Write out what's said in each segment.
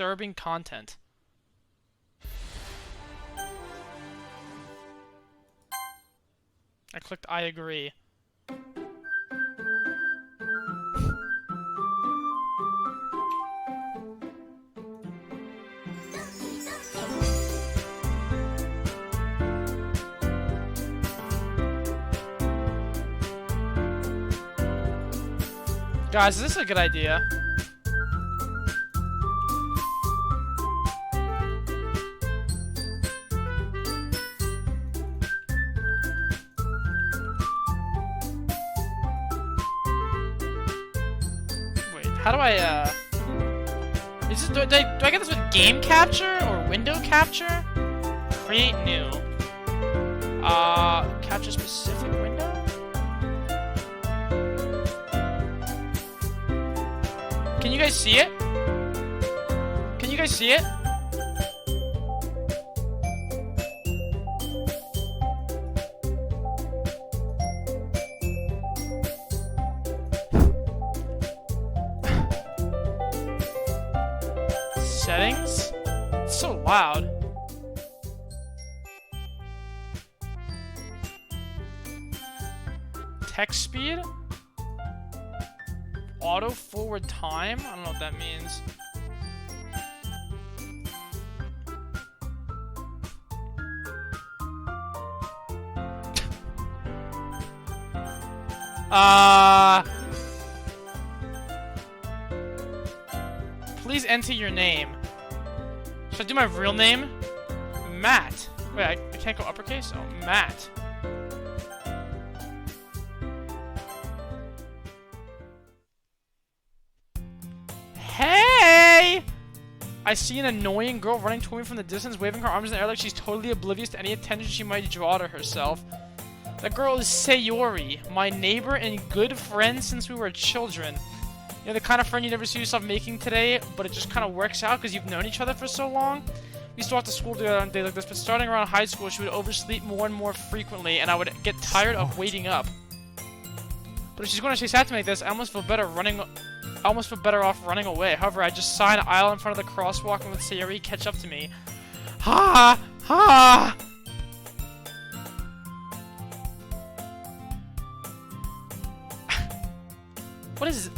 disturbing content. I clicked I agree. Guys, is this a good idea? Wait, how do I, is this, do I get this with game capture or window capture? Create new. Capture specific window? Can you guys see it? Can you guys see it? Settings? It's so loud. Text speed? Auto forward time? I don't know what that means. Please enter your name. Should I do my real name? Matt. Wait, I can't go uppercase? Oh, Matt. Hey! I see an annoying girl running toward me from the distance, waving her arms in the air like she's totally oblivious to any attention she might draw to herself. That girl is Sayori, my neighbor and good friend since we were children. You know, the kind of friend you never see yourself making today, but it just kind of works out because you've known each other for so long. We used to walk to school together on days like this, but starting around high school, she would oversleep more and more frequently, and I would get tired of waiting up. But if she's going to chase after me like this, I almost feel better off running away. However, I just saw an aisle in front of the crosswalk and let Sayori catch up to me. Ha! Ha! What is it?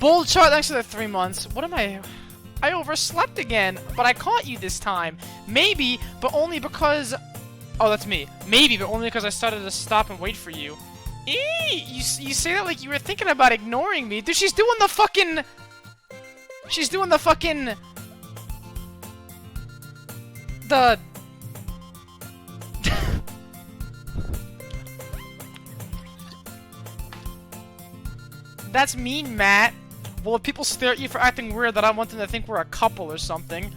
Bold chart next to the 3 months. What am I overslept again, but I caught you this time. Maybe, but only because... Oh, that's me. Maybe, but only because I started to stop and wait for you. Eee! You say that like you were thinking about ignoring me. Dude, she's doing the fucking... She's doing the fucking... The... That's mean, Matt. Well, if people stare at you for acting weird, then I want them to think we're a couple or something.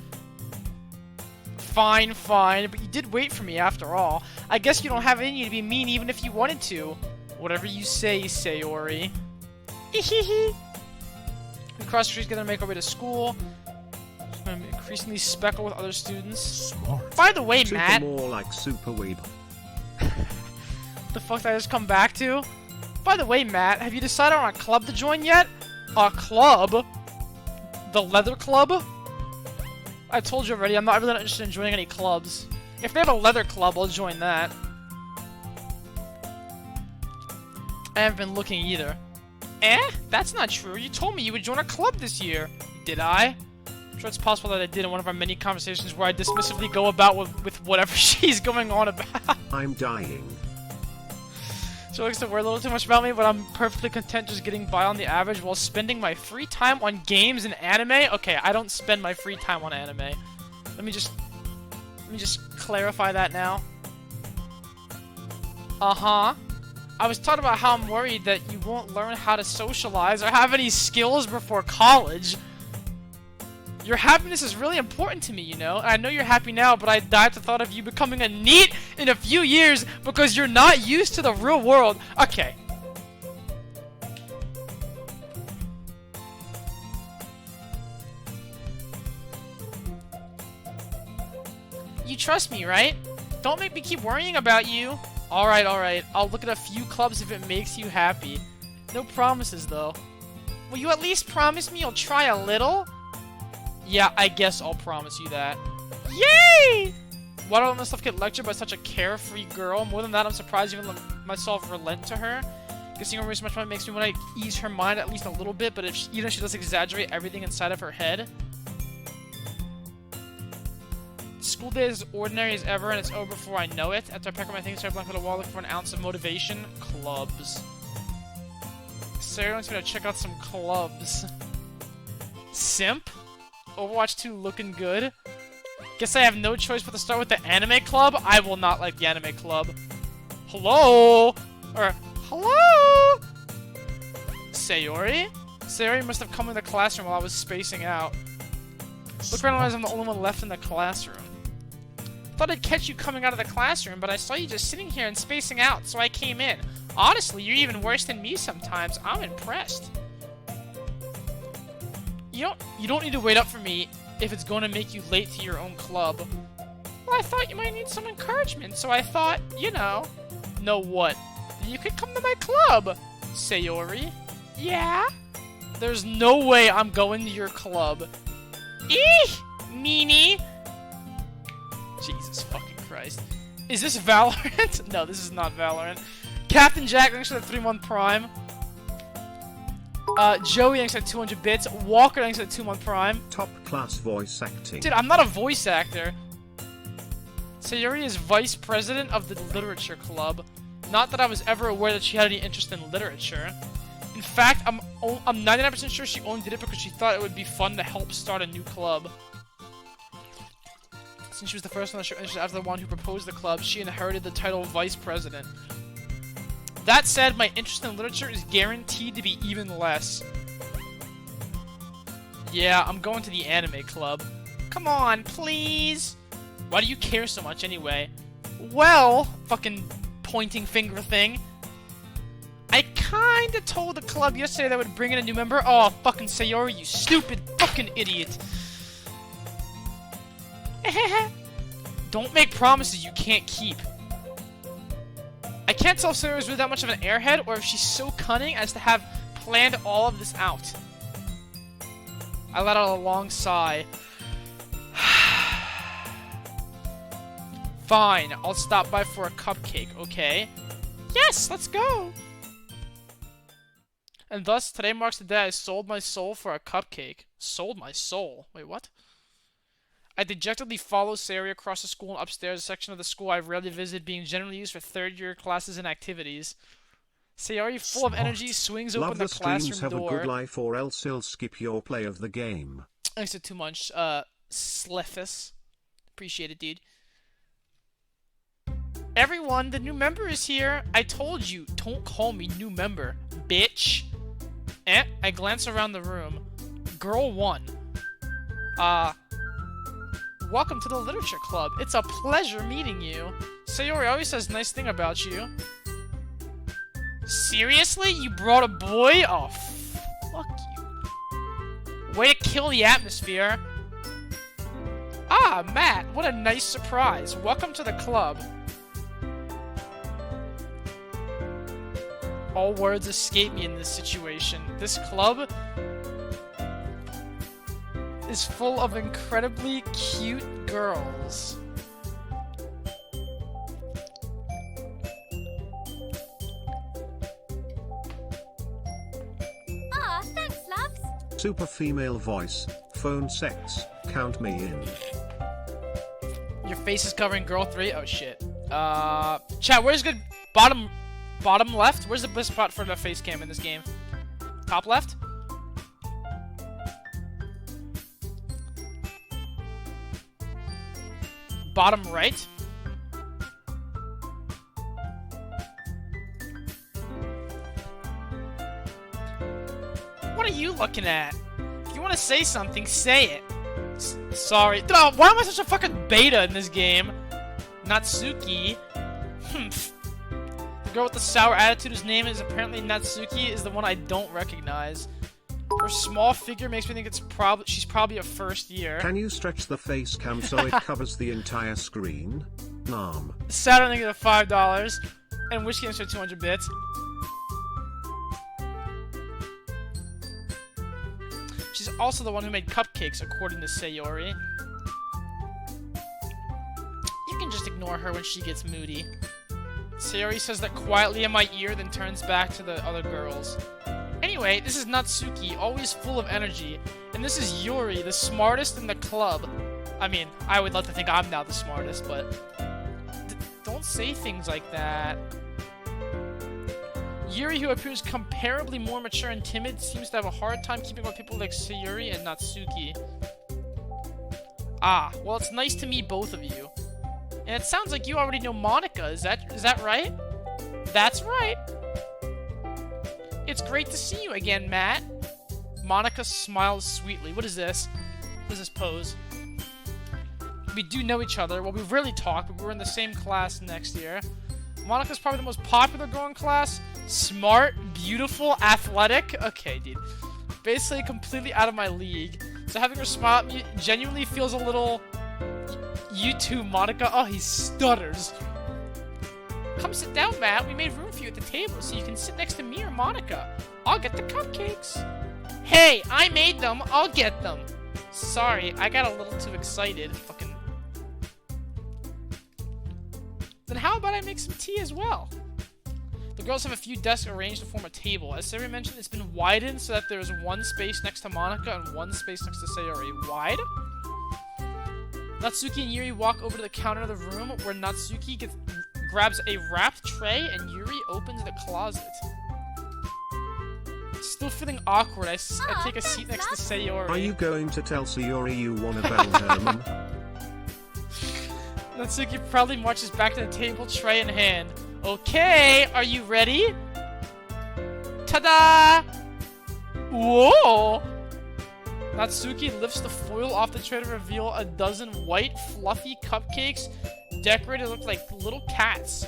Fine, fine, but you did wait for me after all. I guess you don't have it in you to be mean even if you wanted to. Whatever you say, Sayori. We cross the streets together to make our way to school. I'm increasingly speckled with other students. Smart. By the way, Super Matt. more like super weeb. The fuck did I just come back to? By the way, Matt, have you decided on a club to join yet? A club? The leather club? I told you already, I'm not really interested in joining any clubs. If they have a leather club, I'll join that. I haven't been looking either. Eh? That's not true. You told me you would join a club this year. Did I? I'm sure it's possible that I did in one of our many conversations where I dismissively go about with whatever she's going on about. I'm dying. She likes to worry a little too much about me, but I'm perfectly content just getting by on the average while spending my free time on games and anime. Okay, I don't spend my free time on anime. Let me just clarify that now. Uh-huh. I was talking about how I'm worried that you won't learn how to socialize or have any skills before college. Your happiness is really important to me, you know? I know you're happy now, but I die at the thought of you becoming a NEET in a few years because you're not used to the real world. Okay. You trust me, right? Don't make me keep worrying about you. Alright, alright. I'll look at a few clubs if it makes you happy. No promises, though. Will you at least promise me you'll try a little? Yeah, I guess I'll promise you that. Yay! Why don't I myself get lectured by such a carefree girl? More than that, I'm surprised even let myself relent to her. Guessing over so much money makes me want to ease her mind at least a little bit, but if she, even if she does exaggerate everything inside of her head. School day is as ordinary as ever, and it's over before I know it. After I pack up my things, I blank for the wall looking for an ounce of motivation. Clubs. Sarah wants me to check out some clubs. Simp? Overwatch 2 looking good. Guess I have no choice but to start with the anime club? I will not like the anime club. Hello? Or, hello? Sayori? Sayori must have come in the classroom while I was spacing out. Look around as I'm the only one left in the classroom. Thought I'd catch you coming out of the classroom, but I saw you just sitting here and spacing out, so I came in. Honestly, you're even worse than me sometimes. I'm impressed. You don't need to wait up for me if it's going to make you late to your own club. Well, I thought you might need some encouragement, so I thought, you know. Know what? You could come to my club, Sayori. Yeah? There's no way I'm going to your club. Eeh! Meanie! Jesus fucking Christ. Is this Valorant? No, this is not Valorant. Captain Jack, thanks for the 3-month Prime. Joey, thanks for 200 bits. Walker, thanks for the 2-month Prime. Top class voice acting. Dude, I'm not a voice actor. Sayori is vice president of the literature club. Not that I was ever aware that she had any interest in literature. In fact, I'm 99% sure she only did it because she thought it would be fun to help start a new club. Since she was the first one to show interest after the one who proposed the club, she inherited the title of vice president. That said, my interest in literature is guaranteed to be even less. Yeah, I'm going to the anime club. Come on, please! Why do you care so much anyway? Well, fucking pointing finger thing. I kinda told the club yesterday that I would bring in a new member. Oh, fucking Sayori, you stupid fucking idiot. Don't make promises you can't keep. I can't tell if Sayori's really that much of an airhead, or if she's so cunning as to have planned all of this out. I let out a long sigh. Fine, I'll stop by for a cupcake, okay? Yes, let's go! And thus, today marks the day I sold my soul for a cupcake. Sold my soul? Wait, what? I dejectedly follow Sayori across the school and upstairs, a section of the school I've rarely visited, being generally used for third-year classes and activities. Sayori, full of energy, swings open the classroom have door. A good life, or else he'll skip your play of the game. Thanks to too much, Slefus. Appreciate it, dude. Everyone, the new member is here. I told you, don't call me new member, bitch. I glance around the room. Girl 1. Welcome to the literature club. It's a pleasure meeting you. Sayori always says nice thing about you. Seriously? You brought a boy? Oh, fuck you. Way to kill the atmosphere. Ah, Matt, what a nice surprise. Welcome to the club. All words escape me in this situation. This club is full of incredibly cute girls. Ah, thanks, loves. Super female voice, phone sex, count me in. Your face is covering girl 3? Oh shit. Chat, where's good bottom left? Where's the best spot for the face cam in this game? Top left? Bottom right? What are you looking at? If you want to say something, say it. Sorry. Oh, why am I such a fucking beta in this game? Natsuki. The girl with the sour attitude whose name is apparently Natsuki is the one I don't recognize. Her small figure makes me think she's probably a first year. Can you stretch the face cam so it covers the entire screen? Nom. Saturday get $5 and Wish Games for 200 bits. She's also the one who made cupcakes, according to Sayori. You can just ignore her when she gets moody. Sayori says that quietly in my ear, then turns back to the other girls. Anyway, this is Natsuki, always full of energy. And this is Yuri, the smartest in the club. I mean, I would love to think I'm now the smartest, but... don't say things like that. Yuri, who appears comparably more mature and timid, seems to have a hard time keeping up with people like Sayori and Natsuki. Ah, well, it's nice to meet both of you. And it sounds like you already know Monica, is that right? That's right! It's great to see you again, Matt. Monica smiles sweetly. What is this? What is this pose? We do know each other. Well, we rarely talk, but we're in the same class next year. Monica's probably the most popular girl in class. Smart, beautiful, athletic. Okay, dude. Basically completely out of my league. So having her smile at me genuinely feels a little... You too, Monica. Oh, he stutters. Come sit down, Matt. We made room for you at the table so you can sit next to me or Monica. I'll get the cupcakes. Hey, I made them. I'll get them. Sorry, I got a little too excited. Fucking... Then how about I make some tea as well? The girls have a few desks arranged to form a table. As Sayori mentioned, it's been widened so that there's one space next to Monica and one space next to Sayori. Wide? Natsuki and Yuri walk over to the counter of the room where Natsuki grabs a wrapped tray and Yuri opens the closet. Still feeling awkward, I take a seat next to Sayori. Are you going to tell Sayori you wanna bang her mum? Natsuki proudly marches back to the table, tray in hand. Okay, are you ready? Ta-da! Whoa! Natsuki lifts the foil off the tray to reveal a dozen white, fluffy cupcakes decorated to look like little cats.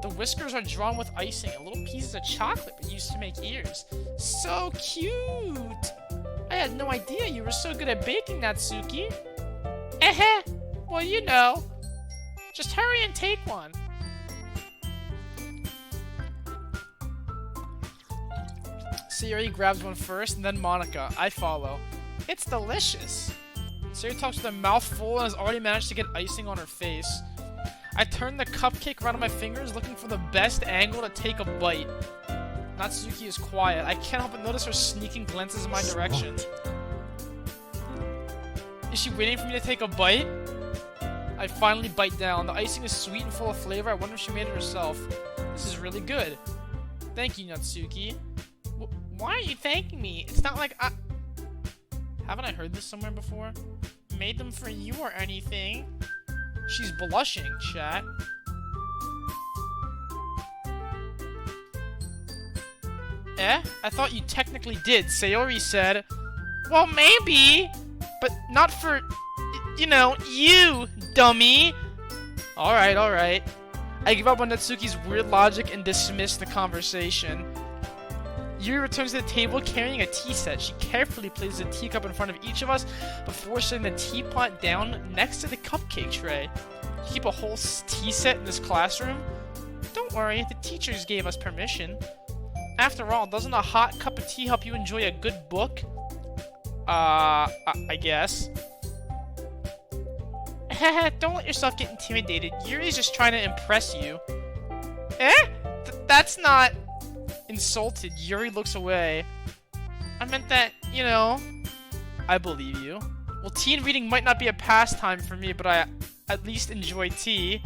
The whiskers are drawn with icing and little pieces of chocolate but used to make ears. So cute! I had no idea you were so good at baking, Natsuki. Well, you know. Just hurry and take one. Sayori grabs one first, and then Monica. I follow. It's delicious. Sayori talks with her mouth full and has already managed to get icing on her face. I turn the cupcake around on my fingers, looking for the best angle to take a bite. Natsuki is quiet. I can't help but notice her sneaking glances in my direction. Is she waiting for me to take a bite? I finally bite down. The icing is sweet and full of flavor. I wonder if she made it herself. This is really good. Thank you, Natsuki. Why are you thanking me? It's not like I... Haven't I heard this somewhere before? Made them for you or anything? She's blushing, chat. I thought you technically did. Sayori said. Well, maybe. But not for... You know, you, dummy. Alright, alright. I give up on Natsuki's weird logic and dismiss the conversation. Yuri returns to the table carrying a tea set. She carefully places a teacup in front of each of us before setting the teapot down next to the cupcake tray. You keep a whole tea set in this classroom? Don't worry, the teachers gave us permission. After all, doesn't a hot cup of tea help you enjoy a good book? I guess. Don't let yourself get intimidated. Yuri's just trying to impress you. That's not... Insulted, Yuri looks away. I meant that, you know... I believe you. Well, tea and reading might not be a pastime for me, but I at least enjoy tea.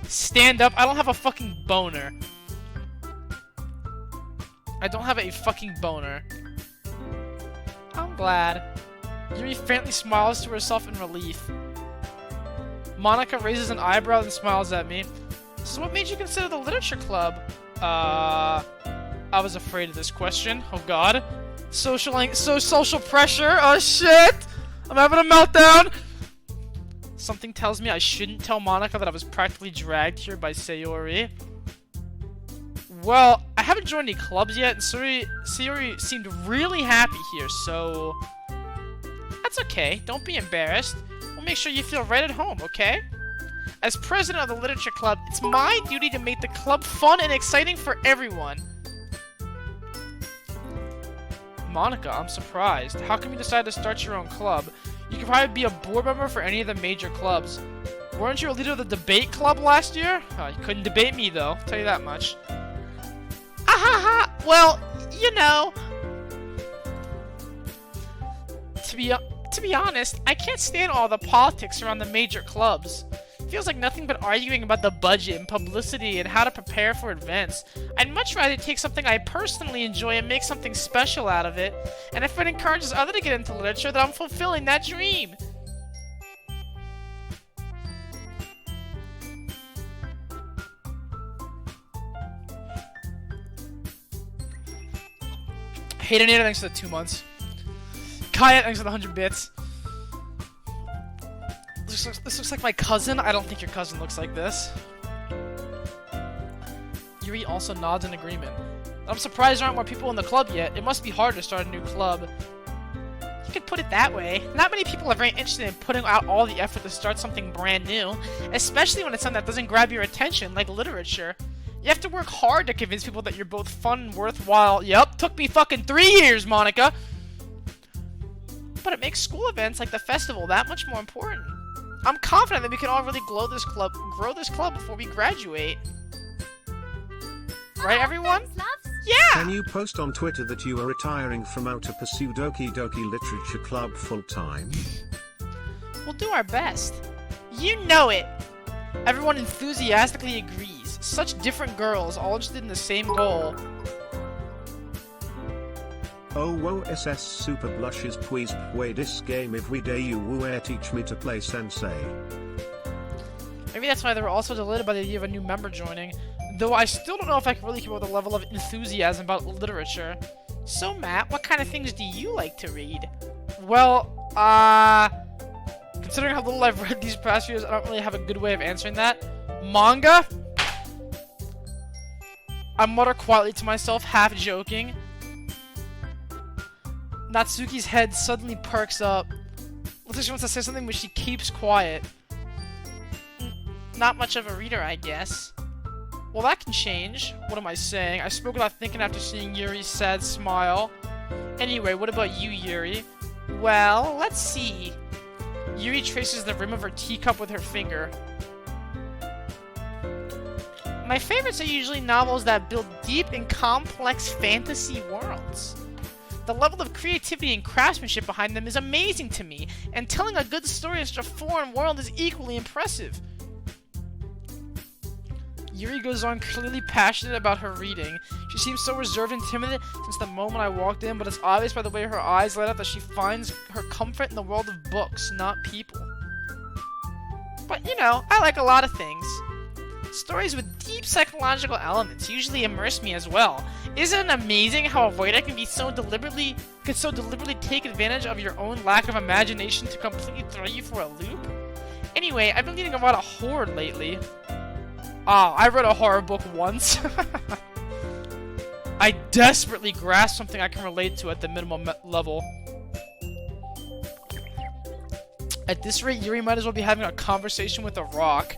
Stand up. I don't have a fucking boner. I don't have a fucking boner. I'm glad. Yuri faintly smiles to herself in relief. Monica raises an eyebrow and smiles at me. So what made you consider the literature club? I was afraid of this question. Oh god. Social pressure. Oh shit! I'm having a meltdown! Something tells me I shouldn't tell Monica that I was practically dragged here by Sayori. Well, I haven't joined any clubs yet, and Sayori seemed really happy here, so... That's okay. Don't be embarrassed. We'll make sure you feel right at home, okay? As president of the literature club, it's my duty to make the club fun and exciting for everyone. Monica, I'm surprised. How come you decided to start your own club? You could probably be a board member for any of the major clubs. Weren't you a leader of the debate club last year? You couldn't debate me, though. I'll tell you that much. Ahaha! Well, you know... To be honest, I can't stand all the politics around the major clubs. It feels like nothing but arguing about the budget and publicity and how to prepare for events. I'd much rather take something I personally enjoy and make something special out of it. And if it encourages others to get into literature, then I'm fulfilling that dream. Hayden, thanks for the 2 months. Kaya, thanks for the 100 bits. This looks like my cousin. I don't think your cousin looks like this. Yuri also nods in agreement. I'm surprised there aren't more people in the club yet. It must be hard to start a new club. You could put it that way. Not many people are very interested in putting out all the effort to start something brand new, especially when it's something that doesn't grab your attention, like literature. You have to work hard to convince people that you're both fun and worthwhile. Yup, took me fucking 3 years, Monica! But it makes school events like the festival that much more important. I'm confident that we can all really grow this club before we graduate. Right, everyone? Thanks, loves. Yeah! Can you post on Twitter that you are retiring from how to pursue Doki Doki Literature Club full-time? We'll do our best. You know it! Everyone enthusiastically agrees. Such different girls, all interested in the same goal. Oh whoa SS super blushes please play this game every day you woo teach me to play sensei. Maybe that's why they were also delighted by the idea of a new member joining, though I still don't know if I can really keep up with the level of enthusiasm about literature. So Matt, what kind of things do you like to read? Well, considering how little I've read these past years, I don't really have a good way of answering that. Manga? I mutter quietly to myself, half joking. Natsuki's head suddenly perks up. Looks like she wants to say something, but she keeps quiet. Not much of a reader, I guess. Well, that can change. What am I saying? I spoke without thinking after seeing Yuri's sad smile. Anyway, what about you, Yuri? Well, let's see. Yuri traces the rim of her teacup with her finger. My favorites are usually novels that build deep and complex fantasy worlds. The level of creativity and craftsmanship behind them is amazing to me, and telling a good story in such a foreign world is equally impressive. Yuri goes on, clearly passionate about her reading. She seems so reserved and timid since the moment I walked in, but it's obvious by the way her eyes light up that she finds her comfort in the world of books, not people. But, you know, I like a lot of things. Stories with deep psychological elements usually immerse me as well. Isn't it amazing how a writer can so deliberately take advantage of your own lack of imagination to completely throw you for a loop? Anyway, I've been reading a lot of horror lately. I read a horror book once. I desperately grasp something I can relate to at the minimum level. At this rate, Yuri might as well be having a conversation with a rock.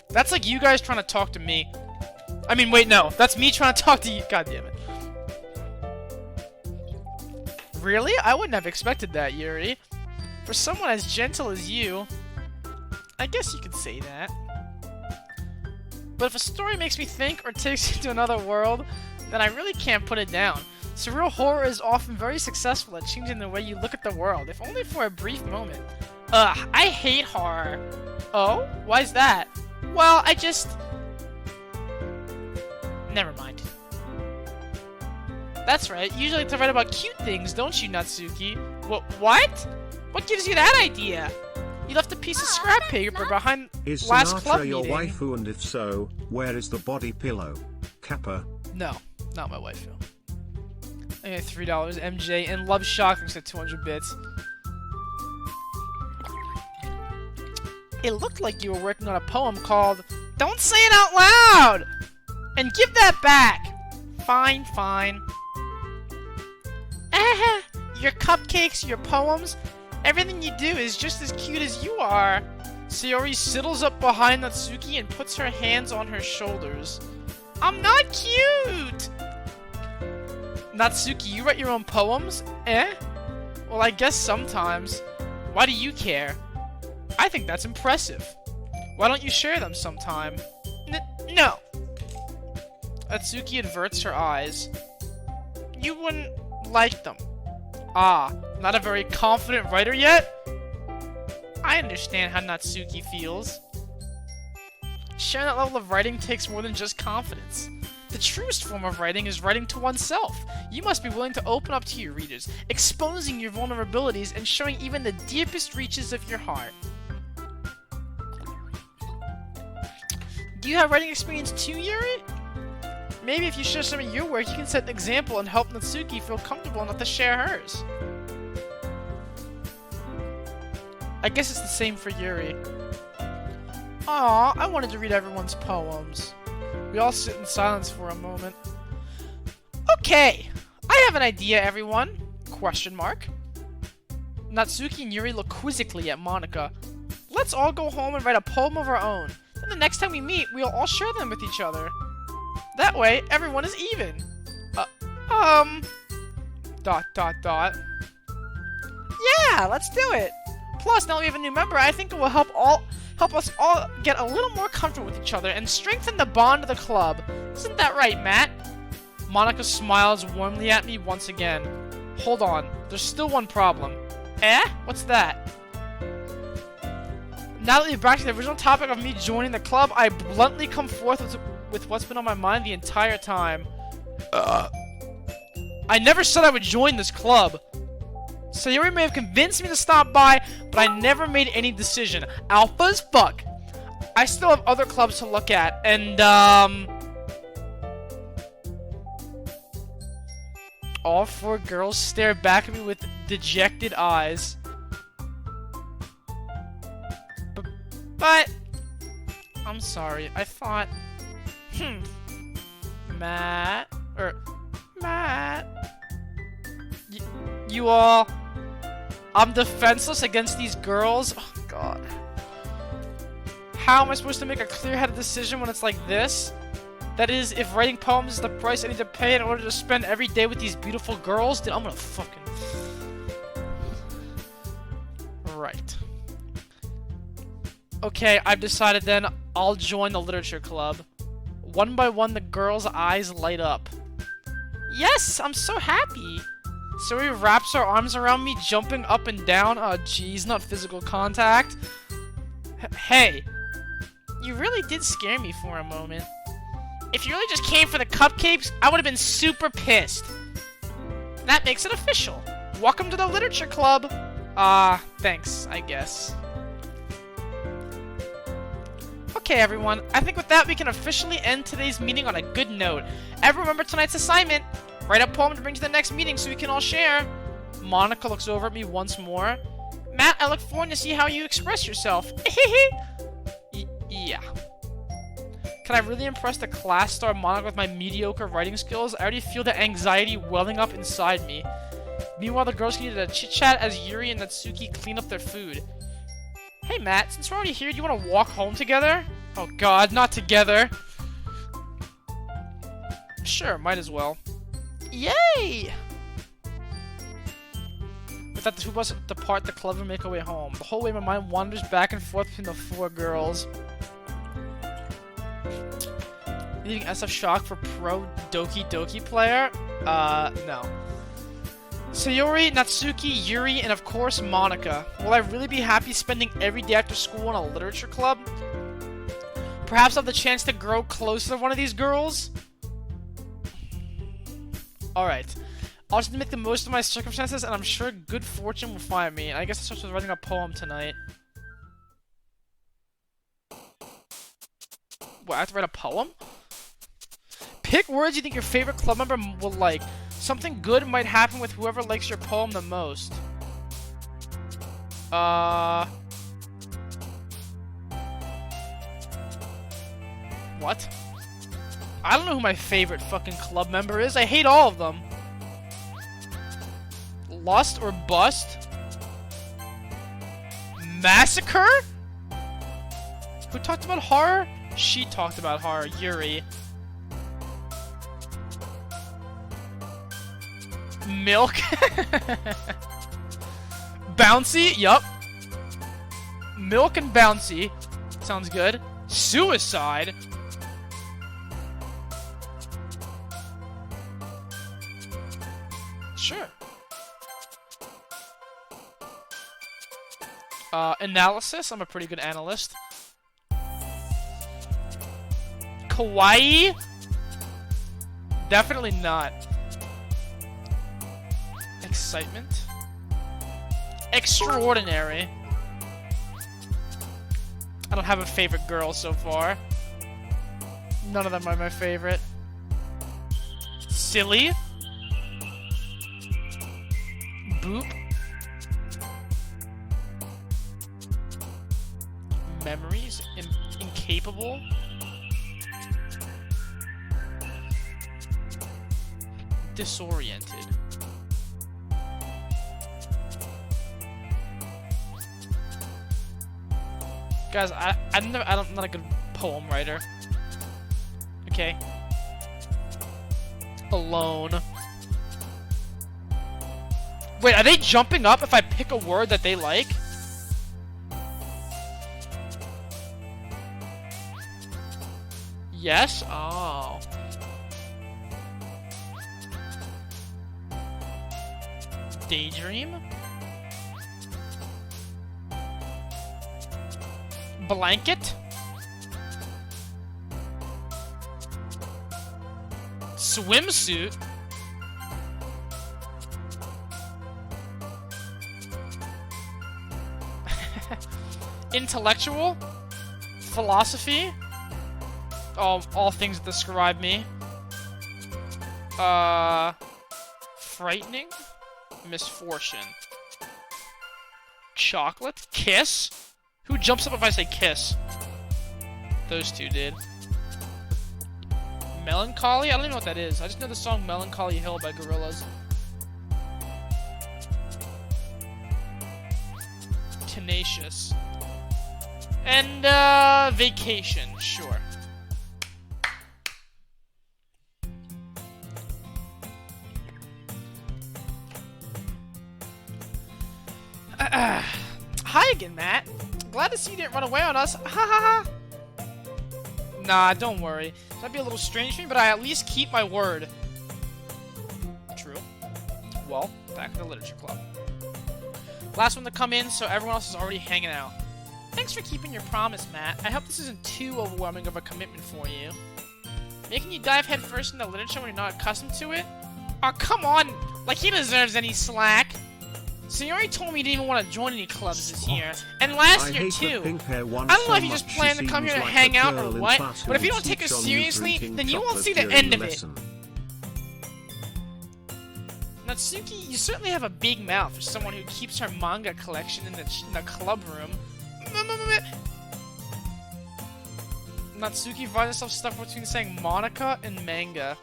That's like you guys trying to talk to me. I mean, wait, no. That's me trying to talk to you. God damn it. Really? I wouldn't have expected that, Yuri. For someone as gentle as you, I guess you could say that. But if a story makes me think or takes you to another world, then I really can't put it down. Surreal horror is often very successful at changing the way you look at the world, if only for a brief moment. Ugh, I hate horror. Oh? Why's that? Well, never mind. That's right, you usually like to write about cute things, don't you, Natsuki? What? What gives you that idea? You left a piece of scrap paper behind last club Sinatra your meeting. waifu, and if so, where is the body pillow? Kappa. No, not my waifu. I got $3, MJ, and Love Shock thanks to 200 bits. It looked like you were working on a poem called Don't Say It Out Loud! And give that back! Fine. Your cupcakes, your poems, everything you do is just as cute as you are. Sayori sidles up behind Natsuki and puts her hands on her shoulders. I'm not cute! Natsuki, you write your own poems? Eh? Well, I guess sometimes. Why do you care? I think that's impressive. Why don't you share them sometime? No. Natsuki averts her eyes. You wouldn't like them. Ah, not a very confident writer yet? I understand how Natsuki feels. Sharing that level of writing takes more than just confidence. The truest form of writing is writing to oneself. You must be willing to open up to your readers, exposing your vulnerabilities and showing even the deepest reaches of your heart. Do you have writing experience too, Yuri? Maybe if you share some of your work, you can set an example and help Natsuki feel comfortable enough to share hers. I guess it's the same for Yuri. Aw, I wanted to read everyone's poems. We all sit in silence for a moment. Okay, I have an idea, everyone. Question mark. Natsuki and Yuri look quizzically at Monika. Let's all go home and write a poem of our own. Then the next time we meet, we'll all share them with each other. That way, everyone is even. Yeah, let's do it. Plus, now that we have a new member, I think it will help us all get a little more comfortable with each other and strengthen the bond of the club. Isn't that right, Matt? Monika smiles warmly at me once again. Hold on, there's still one problem. Eh? What's that? Now that we've back to the original topic of me joining the club, I bluntly come forth with what's been on my mind the entire time. I never said I would join this club. Sayori may have convinced me to stop by, but I never made any decision. Alpha as fuck. I still have other clubs to look at, and, all four girls stare back at me with dejected eyes. But, I'm sorry, I thought, Matt, you all, I'm defenseless against these girls. Oh, God. How am I supposed to make a clear-headed decision when it's like this? That is, if writing poems is the price I need to pay in order to spend every day with these beautiful girls, then I'm gonna fucking... Right. Okay, I've decided then, I'll join the literature club. One by one, the girls' eyes light up. Yes, I'm so happy! So he wraps her arms around me, jumping up and down. Oh, geez, not physical contact. Hey, you really did scare me for a moment. If you really just came for the cupcakes, I would have been super pissed. That makes it official. Welcome to the literature club. Thanks, I guess. Okay, everyone, I think with that we can officially end today's meeting on a good note. Everyone remember tonight's assignment. Write a poem to bring to the next meeting so we can all share. Monika looks over at me once more. Matt, I look forward to see how you express yourself. Yeah. Can I really impress the class star Monika with my mediocre writing skills? I already feel the anxiety welling up inside me. Meanwhile, the girls continue to chit-chat as Yuri and Natsuki clean up their food. Hey Matt, since we're already here, do you want to walk home together? Oh god, not together. Sure, might as well. Yay! With that, the two of us depart the club and make our way home. The whole way my mind wanders back and forth between the four girls. Leaving SF shocked for pro Doki Doki player? No. Sayori, Natsuki, Yuri, and of course Monika. Will I really be happy spending every day after school in a literature club? Perhaps I'll have the chance to grow closer to one of these girls? Alright. I'll just make the most of my circumstances, and I'm sure good fortune will find me. And I guess I started writing a poem tonight. What, I have to write a poem? Pick words you think your favorite club member will like. Something good might happen with whoever likes your poem the most. What? I don't know who my favorite fucking club member is. I hate all of them. Lust or bust? Massacre? Who talked about horror? She talked about horror. Yuri. Milk. Bouncy, yup. Milk and Bouncy. Sounds good. Suicide. Sure. Analysis. I'm a pretty good analyst. Kawaii? Definitely not. Excitement. Extraordinary. I don't have a favorite girl so far. None of them are my favorite. Silly. Boop. Memories. Incapable. Disoriented. Guys, I'm not a good poem writer. Okay. Alone. Wait, are they jumping up if I pick a word that they like? Yes? Oh. Daydream? Blanket? Swimsuit? Intellectual? Philosophy? All things that describe me. Frightening? Misfortune. Chocolate? Kiss? Who jumps up if I say kiss? Those two did. Melancholy? I don't even know what that is. I just know the song Melancholy Hill by Gorillaz. Tenacious. And, vacation. Sure. Hi again, Matt. Glad to see you didn't run away on us. Ha ha ha. Nah, don't worry. That'd be a little strange for me, but I at least keep my word. True. Well, back to the literature club. Last one to come in, so everyone else is already hanging out. Thanks for keeping your promise, Matt. I hope this isn't too overwhelming of a commitment for you. Making you dive headfirst into literature when you're not accustomed to it? Oh, come on! Like he deserves any slack. So you already told me you didn't even want to join any clubs this year. And last year, too. I don't know if you just plan to come here to hang out or what, but if you don't take us seriously, then you won't see the end of it. Natsuki, you certainly have a big mouth for someone who keeps her manga collection in the club room. Natsuki finds herself stuck between saying Monica and manga.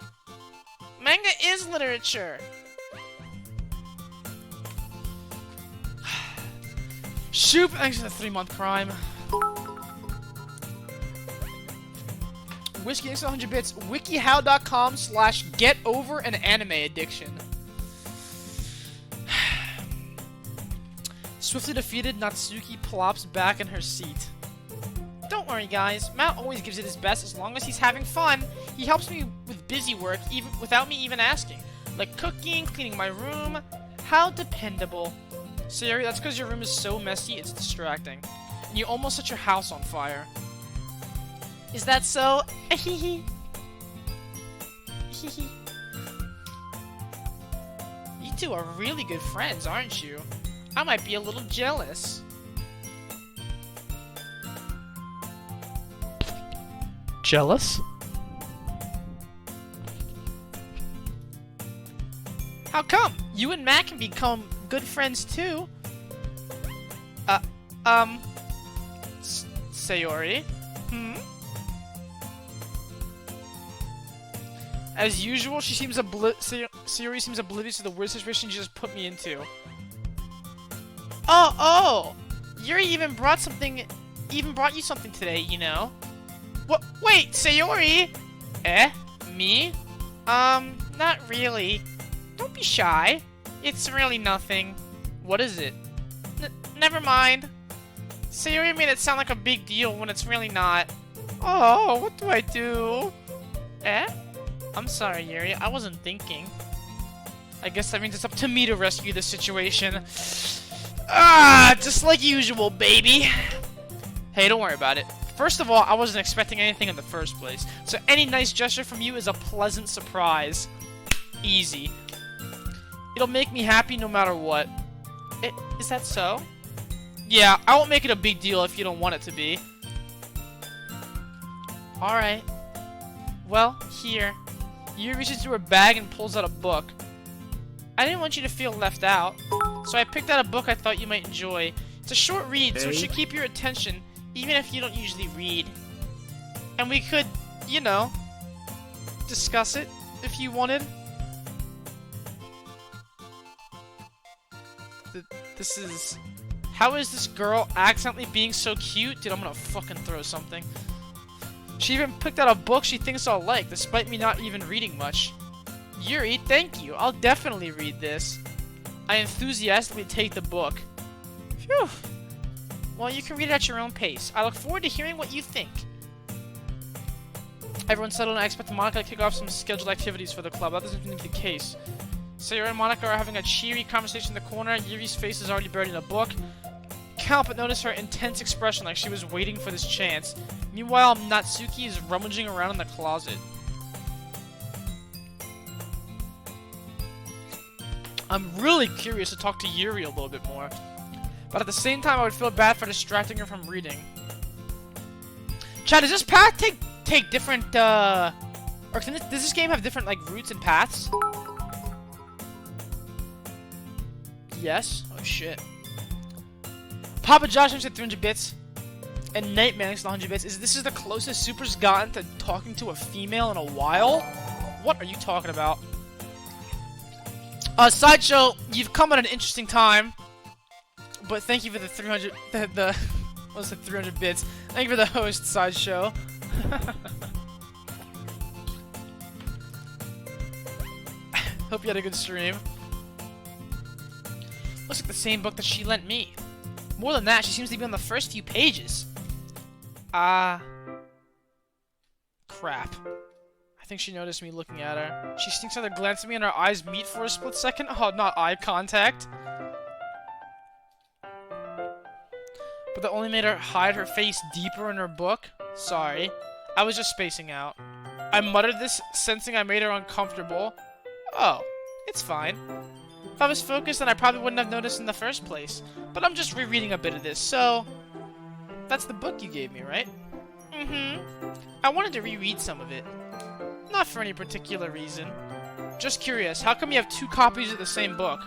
Manga is literature! Shoop! Thanks for the 3-month prime. Whiskey X 100 bits. wikihow.com/getoverananime-addiction. Swiftly defeated, Natsuki plops back in her seat. Don't worry, guys. Matt always gives it his best as long as he's having fun. He helps me with busy work even without me even asking. Like cooking, cleaning my room. How dependable. Sayori, that's because your room is so messy, it's distracting. And you almost set your house on fire. Is that so? You two are really good friends, aren't you? I might be a little jealous. Jealous? How come? You and Matt can become good friends too. Sayori? As usual, Sayori seems oblivious to the weird situation she just put me into. Oh! Yuri even brought you something today, you know? What? Wait, Sayori? Me? Not really. Don't be shy. It's really nothing. What is it? Never mind. Sayori made it sound like a big deal when it's really not. Oh, what do I do? Eh? I'm sorry, Yuri. I wasn't thinking. I guess that means it's up to me to rescue this situation. Ah, just like usual, baby. Hey, don't worry about it. First of all, I wasn't expecting anything in the first place, so any nice gesture from you is a pleasant surprise. Easy. It'll make me happy no matter what. Is that so? Yeah, I won't make it a big deal if you don't want it to be. Alright. Well, here. Yuri reaches into her bag and pulls out a book. I didn't want you to feel left out, so I picked out a book I thought you might enjoy. It's a short read, so it should keep your attention, even if you don't usually read. And we could, you know, discuss it if you wanted. This is... How is this girl accidentally being so cute? Dude, I'm gonna fucking throw something. She even picked out a book she thinks I'll like, despite me not even reading much. Yuri, thank you. I'll definitely read this. I enthusiastically take the book. Phew. Well, you can read it at your own pace. I look forward to hearing what you think. Everyone's settled and I expect Monica to kick off some scheduled activities for the club. That doesn't seem to be the case. Sayori and Monica are having a cheery conversation in the corner. Yuri's face is already buried in a book. Can't help but notice her intense expression like she was waiting for this chance. Meanwhile, Natsuki is rummaging around in the closet. I'm really curious to talk to Yuri a little bit more. But at the same time, I would feel bad for distracting her from reading. Chad, does this path take different, or does this game have different, like, routes and paths? Yes? Oh, shit. Papa Josh thinks at 300 bits, and Nightmare thinks at 100 bits. This is the closest Super's gotten to talking to a female in a while? What are you talking about? Sideshow, you've come at an interesting time. But thank you for the 300, what was it, 300 bits. Thank you for the host, Sideshow. Hope you had a good stream. Looks like the same book that she lent me. More than that, she seems to be on the first few pages. Crap. I think she noticed me looking at her. She sneaks another glance at me and our eyes meet for a split second. Oh, not eye contact. But that only made her hide her face deeper in her book. Sorry. I was just spacing out. I muttered this, sensing I made her uncomfortable. Oh, it's fine. If I was focused, then I probably wouldn't have noticed in the first place. But I'm just rereading a bit of this, so... That's the book you gave me, right? Mm-hmm. I wanted to reread some of it. Not for any particular reason. Just curious, how come you have 2 copies of the same book?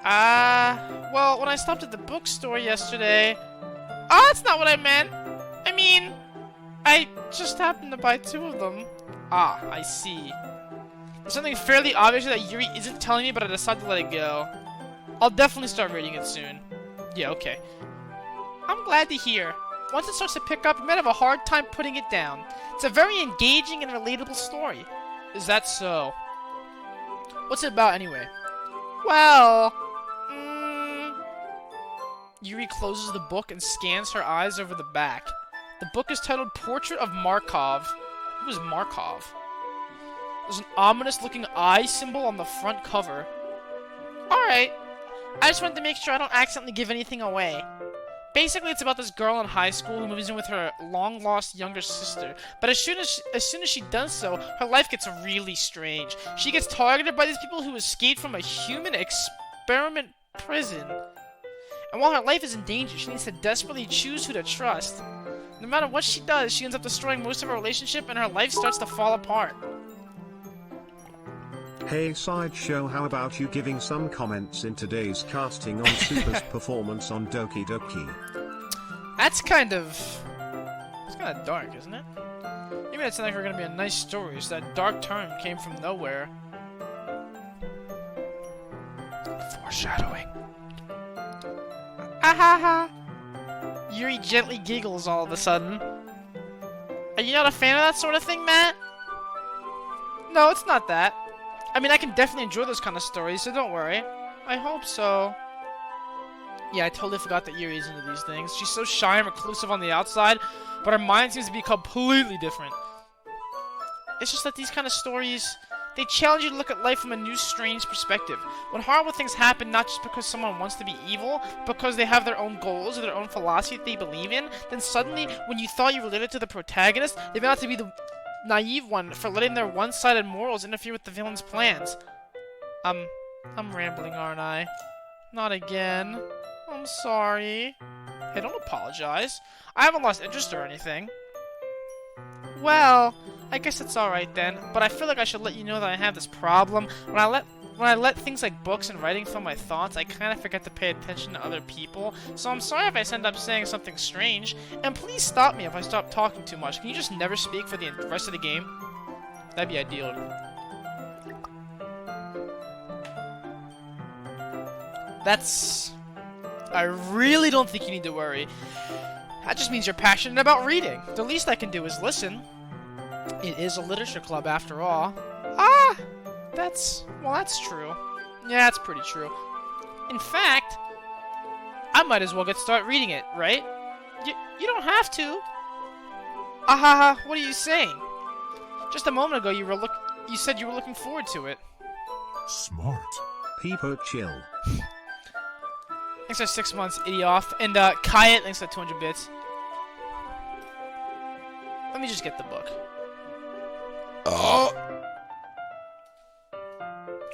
Well, when I stopped at the bookstore yesterday... Oh, that's not what I meant! I mean, I just happened to buy 2 of them. Ah, I see. There's something fairly obvious that Yuri isn't telling me, but I decided to let it go. I'll definitely start reading it soon. Yeah, okay. I'm glad to hear. Once it starts to pick up, you might have a hard time putting it down. It's a very engaging and relatable story. Is that so? What's it about, anyway? Well... Yuri closes the book and scans her eyes over the back. The book is titled Portrait of Markov. Who is Markov? There's an ominous-looking eye symbol on the front cover. Alright. I just wanted to make sure I don't accidentally give anything away. Basically, it's about this girl in high school who moves in with her long-lost younger sister. But as soon as she does so, her life gets really strange. She gets targeted by these people who escaped from a human experiment prison. And while her life is in danger, she needs to desperately choose who to trust. No matter what she does, she ends up destroying most of her relationship and her life starts to fall apart. Hey Sideshow, how about you giving some comments in today's casting on Super's performance on Doki Doki? That's kind of... It's kind of dark, isn't it? You made it sound like we're gonna be a nice story, so that dark turn came from nowhere. Foreshadowing. Ahaha! Yuri gently giggles all of a sudden. Are you not a fan of that sort of thing, Matt? No, it's not that. I mean, I can definitely enjoy those kind of stories, so don't worry. I hope so. Yeah, I totally forgot that Yuri's into these things. She's so shy and reclusive on the outside, but her mind seems to be completely different. It's just that these kind of stories, they challenge you to look at life from a new, strange perspective. When horrible things happen, not just because someone wants to be evil, but because they have their own goals or their own philosophy that they believe in, then suddenly, when you thought you related to the protagonist, they found out to be the naive one for letting their one-sided morals interfere with the villain's plans. I'm rambling, aren't I? Not again. I'm sorry. Hey, don't apologize. I haven't lost interest or anything. Well, I guess it's alright then, but I feel like I should let you know that I have this problem. When I let things like books and writing fill my thoughts, I kind of forget to pay attention to other people. So I'm sorry if I end up saying something strange, and please stop me if I stop talking too much. Can you just never speak for the rest of the game? That'd be ideal. I really don't think you need to worry. That just means you're passionate about reading. The least I can do is listen. It is a literature club after all. Ah! That's true. Yeah, that's pretty true. In fact, I might as well get started reading it, right? You don't have to. Ahaha, what are you saying? Just a moment ago you said you were looking forward to it. Smart. People chill. Thanks for 6 months, Idioff. And Kayet, thanks for 200 bits. Let me just get the book. Oh.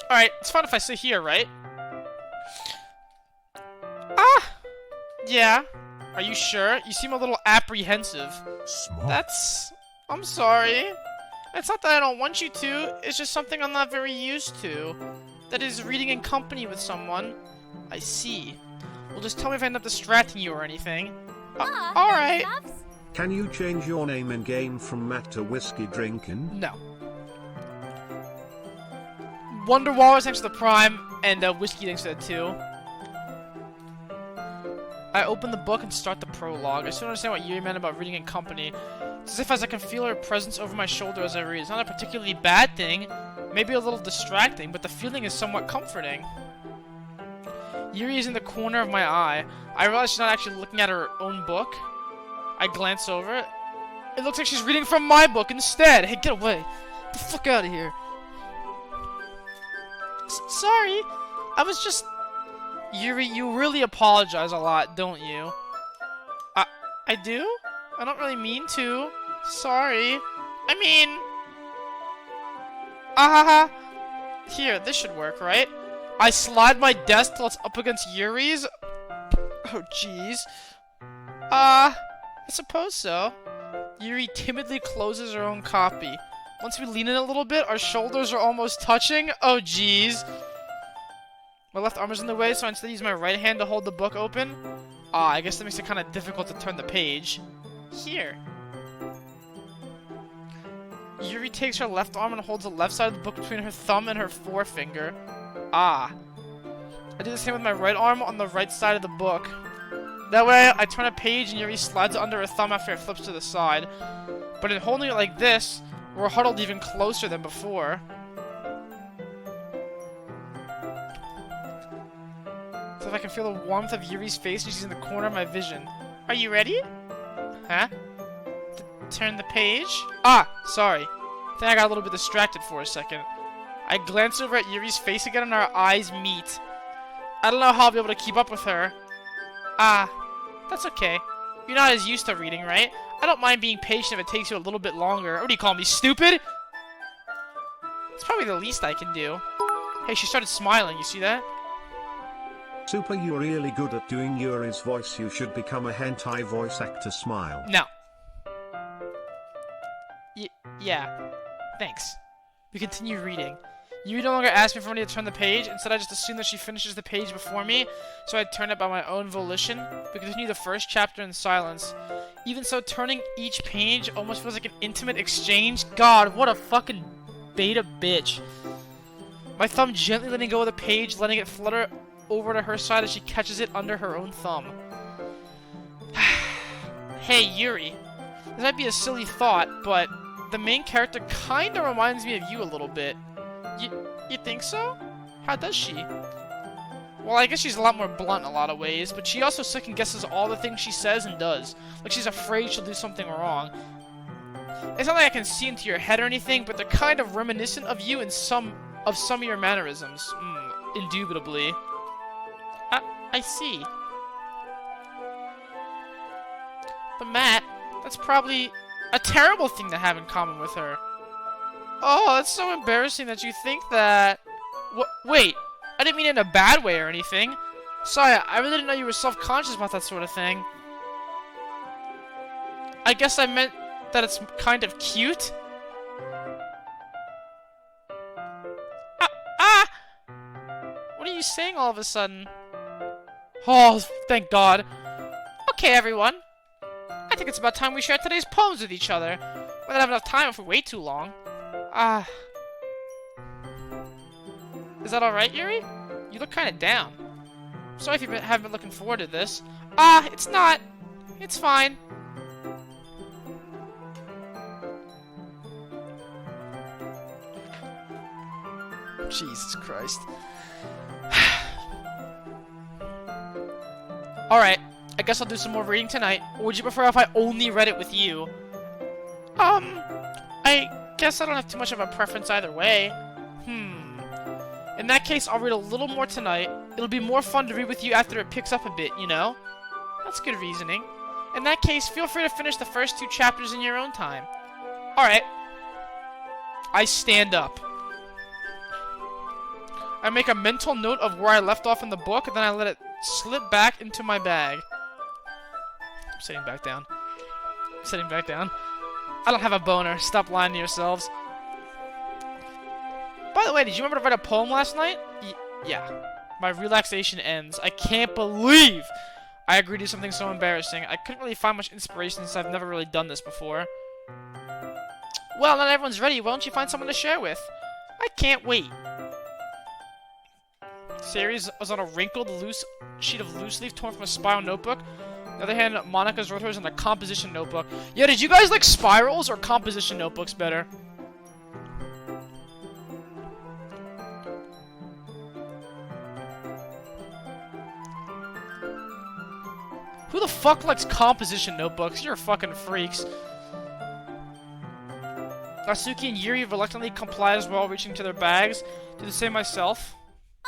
Alright, it's fine if I sit here, right? Ah! Yeah. Are you sure? You seem a little apprehensive. Smart. I'm sorry. It's not that I don't want you to, it's just something I'm not very used to. That is, reading in company with someone. I see. Well, just tell me if I end up distracting you or anything. Alright. Can you change your name in game from Matt to Whiskey Drinkin'? No. Wonder Walrus thanks for the Prime, and Whiskey thanks for the 2. I open the book and start the prologue. I still don't understand what Yuri meant about reading in company. It's as if I can feel her presence over my shoulder as I read. It's not a particularly bad thing, maybe a little distracting, but the feeling is somewhat comforting. Yuri is in the corner of my eye. I realize she's not actually looking at her own book. I glance over it. It looks like she's reading from my book instead. Hey, get away. Get the fuck out of here. Sorry. I was just... Yuri, you really apologize a lot, don't you? I do? I don't really mean to. Sorry. I mean... Ahaha. Here, this should work, right? I slide my desk till it's up against Yuri's. Oh, jeez. I suppose so. Yuri timidly closes her own copy. Once we lean in a little bit, our shoulders are almost touching. Oh, jeez. My left arm is in the way, so I instead use my right hand to hold the book open. I guess that makes it kind of difficult to turn the page. Here. Yuri takes her left arm and holds the left side of the book between her thumb and her forefinger. I do the same with my right arm on the right side of the book. That way, I turn a page and Yuri slides it under her thumb after it flips to the side. But in holding it like this, we're huddled even closer than before. So if I can feel the warmth of Yuri's face and she's in the corner of my vision. Are you ready? Huh? Turn the page? Sorry. I think I got a little bit distracted for a second. I glance over at Yuri's face again and our eyes meet. I don't know how I'll be able to keep up with her. That's okay. You're not as used to reading, right? I don't mind being patient if it takes you a little bit longer. What do you call me, stupid? It's probably the least I can do. Hey, she started smiling, you see that? Super, you're really good at doing Yuri's voice. You should become a hentai voice actor. Smile. No. Yeah. Thanks. We continue reading. Yuri no longer asks me for me to turn the page. Instead, I just assume that she finishes the page before me, so I turn it by my own volition. We continue the first chapter in silence. Even so, turning each page almost feels like an intimate exchange. God, what a fucking beta bitch. My thumb gently letting go of the page, letting it flutter over to her side as she catches it under her own thumb. Hey, Yuri. This might be a silly thought, but the main character kinda reminds me of you a little bit. You think so? How does she? Well, I guess she's a lot more blunt in a lot of ways, but she also second guesses all the things she says and does. Like she's afraid she'll do something wrong. It's not like I can see into your head or anything, but they're kind of reminiscent of you in some of your mannerisms. Indubitably. I see. But Matt, that's probably a terrible thing to have in common with her. Oh, that's so embarrassing that you think that. Wait, I didn't mean it in a bad way or anything. Sorry, I really didn't know you were self-conscious about that sort of thing. I guess I meant that it's kind of cute. What are you saying all of a sudden? Oh, thank God. Okay, everyone. I think it's about time we share today's poems with each other. We don't have enough time if we wait too long. Is that alright, Yuri? You look kind of down. Sorry if you haven't been looking forward to this. It's not. It's fine. Jesus Christ. Alright, I guess I'll do some more reading tonight. Or would you prefer if I only read it with you? I guess I don't have too much of a preference either way. In that case, I'll read a little more tonight. It'll be more fun to read with you after it picks up a bit, you know? That's good reasoning. In that case, feel free to finish the first 2 chapters in your own time. Alright. I stand up. I make a mental note of where I left off in the book, and then I let it slip back into my bag. I'm sitting back down. Sitting back down. I don't have a boner. Stop lying to yourselves. By the way, did you remember to write a poem last night? Yeah. My relaxation ends. I can't believe I agreed to something so embarrassing. I couldn't really find much inspiration since I've never really done this before. Well, not everyone's ready. Why don't you find someone to share with? I can't wait. Series was on a wrinkled, loose sheet of loose leaf torn from a spiral notebook. On the other hand, Monica's wrote hers in a composition notebook. Yeah, did you guys like spirals or composition notebooks better? Who the fuck likes composition notebooks? You're fucking freaks. Natsuki and Yuri reluctantly comply as well, reaching to their bags. Do the same myself.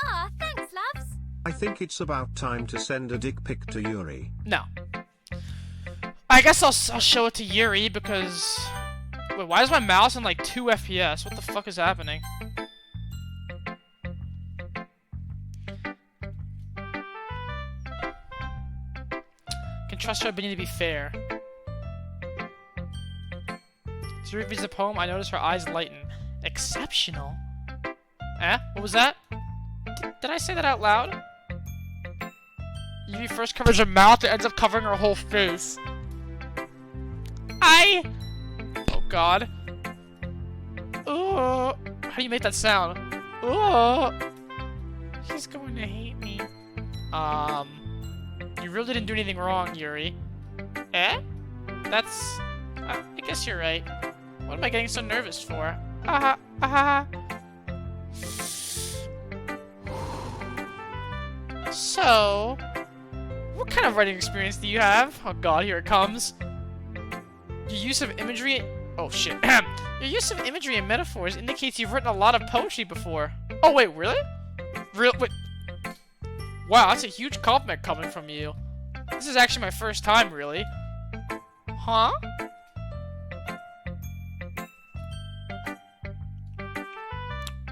Aw, thanks, loves. I think it's about time to send a dick pic to Yuri. No. I guess I'll show it to Yuri because... Wait, why is my mouse in like 2 FPS? What the fuck is happening? Can trust her opinion to be fair. As Yuri reads the poem, I notice her eyes lighten. Exceptional? Eh? What was that? Did I say that out loud? Yuri first covers her mouth and ends up covering her whole face. Oh god. Oh, how do you make that sound? Oh, she's going to hate me. You really didn't do anything wrong, Yuri. Eh? That's... I guess you're right. What am I getting so nervous for? So, what kind of writing experience do you have? Oh god, here it comes. Your use of imagery... Oh shit. Your use of imagery and metaphors indicates you've written a lot of poetry before. Oh wait, really? Wait. Wow, that's a huge compliment coming from you. This is actually my first time, really. Huh?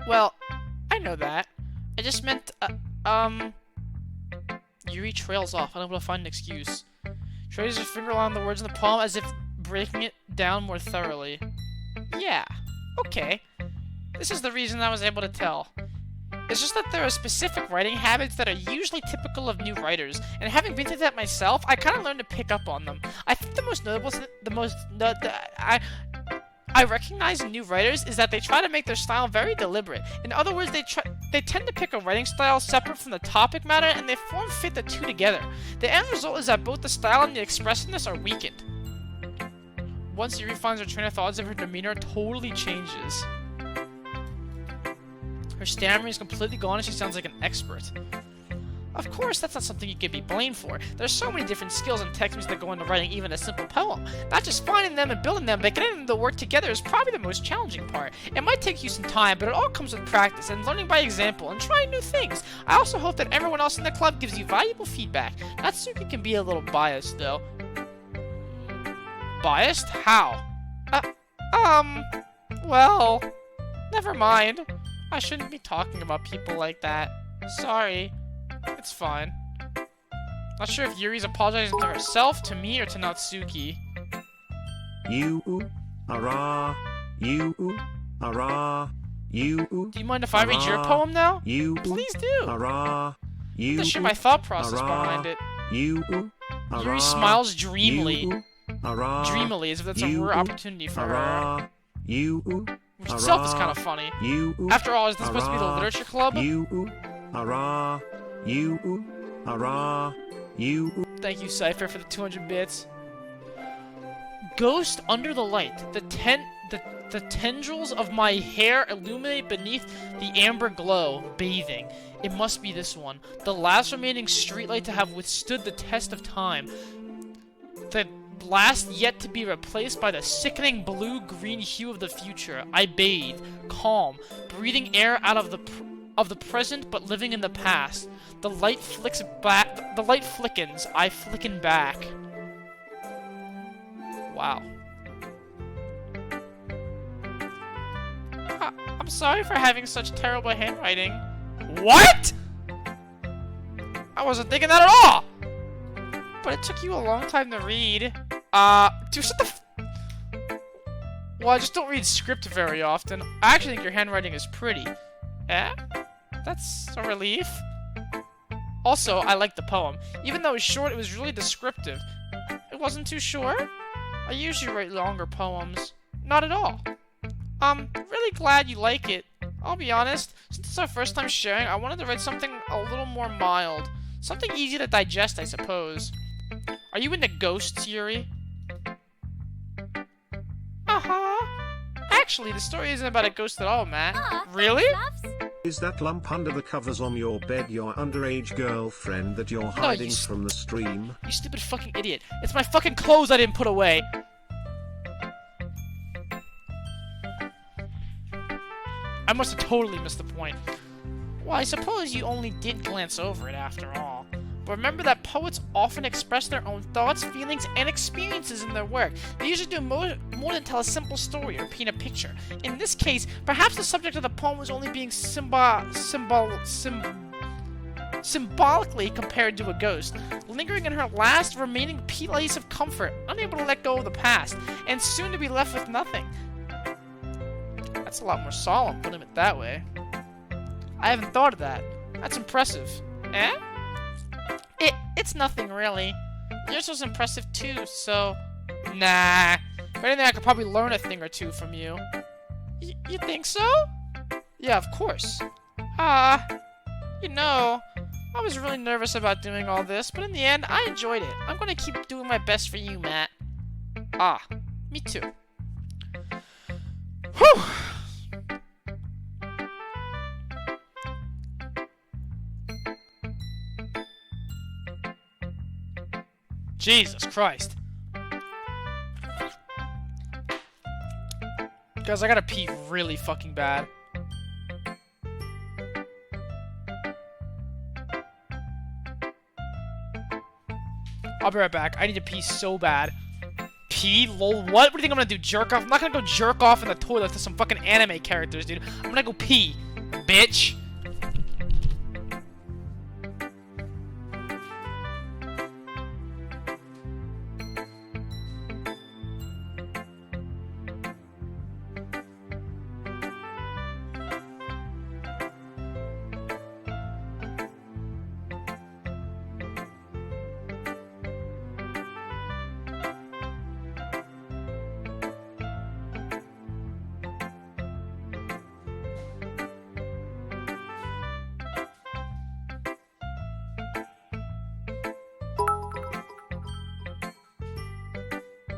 Well, I know that. I just meant, Yuri trails off, unable to find an excuse. Traces her finger along the words in the poem as if breaking it down more thoroughly. Yeah, okay. This is the reason I was able to tell. It's just that there are specific writing habits that are usually typical of new writers, and having been through that myself, I kind of learned to pick up on them. I think the most notable, I recognize in new writers is that they try to make their style very deliberate. In other words, they tend to pick a writing style separate from the topic matter, and they form-fit the two together. The end result is that both the style and the expressiveness are weakened. Once Yuri finds her train of thoughts, her demeanor totally changes. Her stammering is completely gone and she sounds like an expert. Of course, that's not something you can be blamed for. There's so many different skills and techniques that go into writing even a simple poem. Not just finding them and building them, but getting them to work together is probably the most challenging part. It might take you some time, but it all comes with practice and learning by example and trying new things. I also hope that everyone else in the club gives you valuable feedback. Natsuki can be a little biased, though. Biased? How? Well, never mind. I shouldn't be talking about people like that. Sorry. It's fine. Not sure if Yuri's apologizing to herself, to me, or to Natsuki. You ara, you ara, you. Do you mind if I read your poem now? You please do. Ara, you. To share my thought process behind it. You ara, Yuri smiles dreamily. You, ara, Dreamily, as if that's a rare opportunity for her. You, which itself is kind of funny. You, after all, is this supposed to be the literature club? You ara, you ara, you. Thank you, Cypher, for the 200 bits. Ghost under the light. The tendrils of my hair illuminate beneath the amber glow, bathing. It must be this one. The last remaining streetlight to have withstood the test of time. The last yet to be replaced by the sickening blue-green hue of the future. I bathe, calm, breathing air out of the present but living in the past. The light flicks back. The light flickens. I flicken back. Wow. I'm sorry for having such terrible handwriting. What? I wasn't thinking that at all! But it took you a long time to read. Dude, shut the Well, I just don't read script very often. I actually think your handwriting is pretty. Eh? That's a relief. Also, I like the poem. Even though it was short, it was really descriptive. It wasn't too short? I usually write longer poems. Not at all. I'm really glad you like it. I'll be honest, since it's our first time sharing, I wanted to write something a little more mild. Something easy to digest, I suppose. Are you into ghosts, Yuri? Uh-huh. Actually, the story isn't about a ghost at all, Matt. Really? Is that lump under the covers on your bed your underage girlfriend that you're hiding from the stream? You stupid fucking idiot. It's my fucking clothes I didn't put away. I must have totally missed the point. Well, I suppose you only did glance over it after all. But remember that poets often express their own thoughts, feelings, and experiences in their work. They usually do more than tell a simple story or paint a picture. In this case, perhaps the subject of the poem was only being symbolically compared to a ghost, lingering in her last remaining place of comfort, unable to let go of the past, and soon to be left with nothing. That's a lot more solemn, putting it that way. I haven't thought of that. That's impressive. Eh? It's nothing, really. Yours was impressive, too, so... Nah. If anything, I could probably learn a thing or two from you. You think so? Yeah, of course. You know, I was really nervous about doing all this, but in the end, I enjoyed it. I'm gonna keep doing my best for you, Matt. Me too. Whew! Jesus Christ. Guys, I gotta pee really fucking bad. I'll be right back. I need to pee so bad. Pee? Lol, what? What do you think I'm gonna do? Jerk off? I'm not gonna go jerk off in the toilet to some fucking anime characters, dude. I'm gonna go pee, bitch.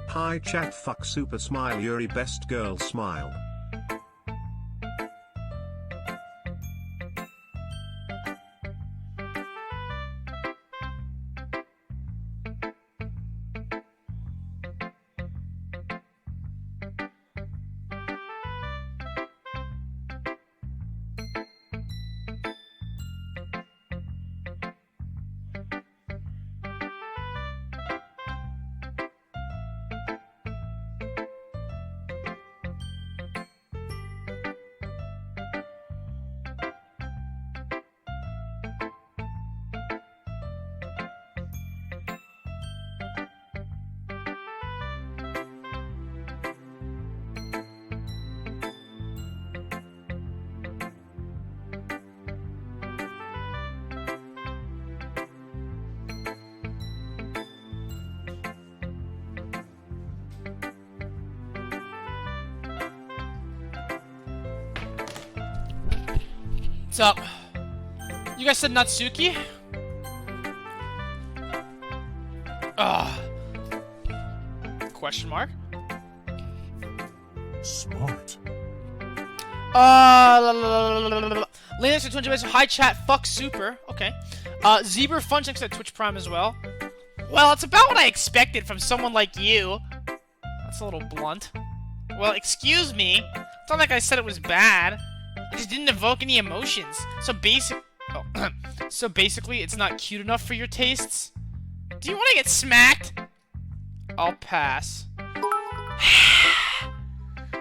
Hi chat, fuck super smile Yuri, best girl smile. What's up? You guys said Natsuki? Question mark? Smart. Linux for 200 bits. Hi chat, fuck super. Okay. Zebra Fun checks at Twitch Prime as well. Well, it's about what I expected from someone like you. That's a little blunt. Well, excuse me. It's not like I said it was bad. It just didn't evoke any emotions. So so basically, it's not cute enough for your tastes? Do you want to get smacked? I'll pass.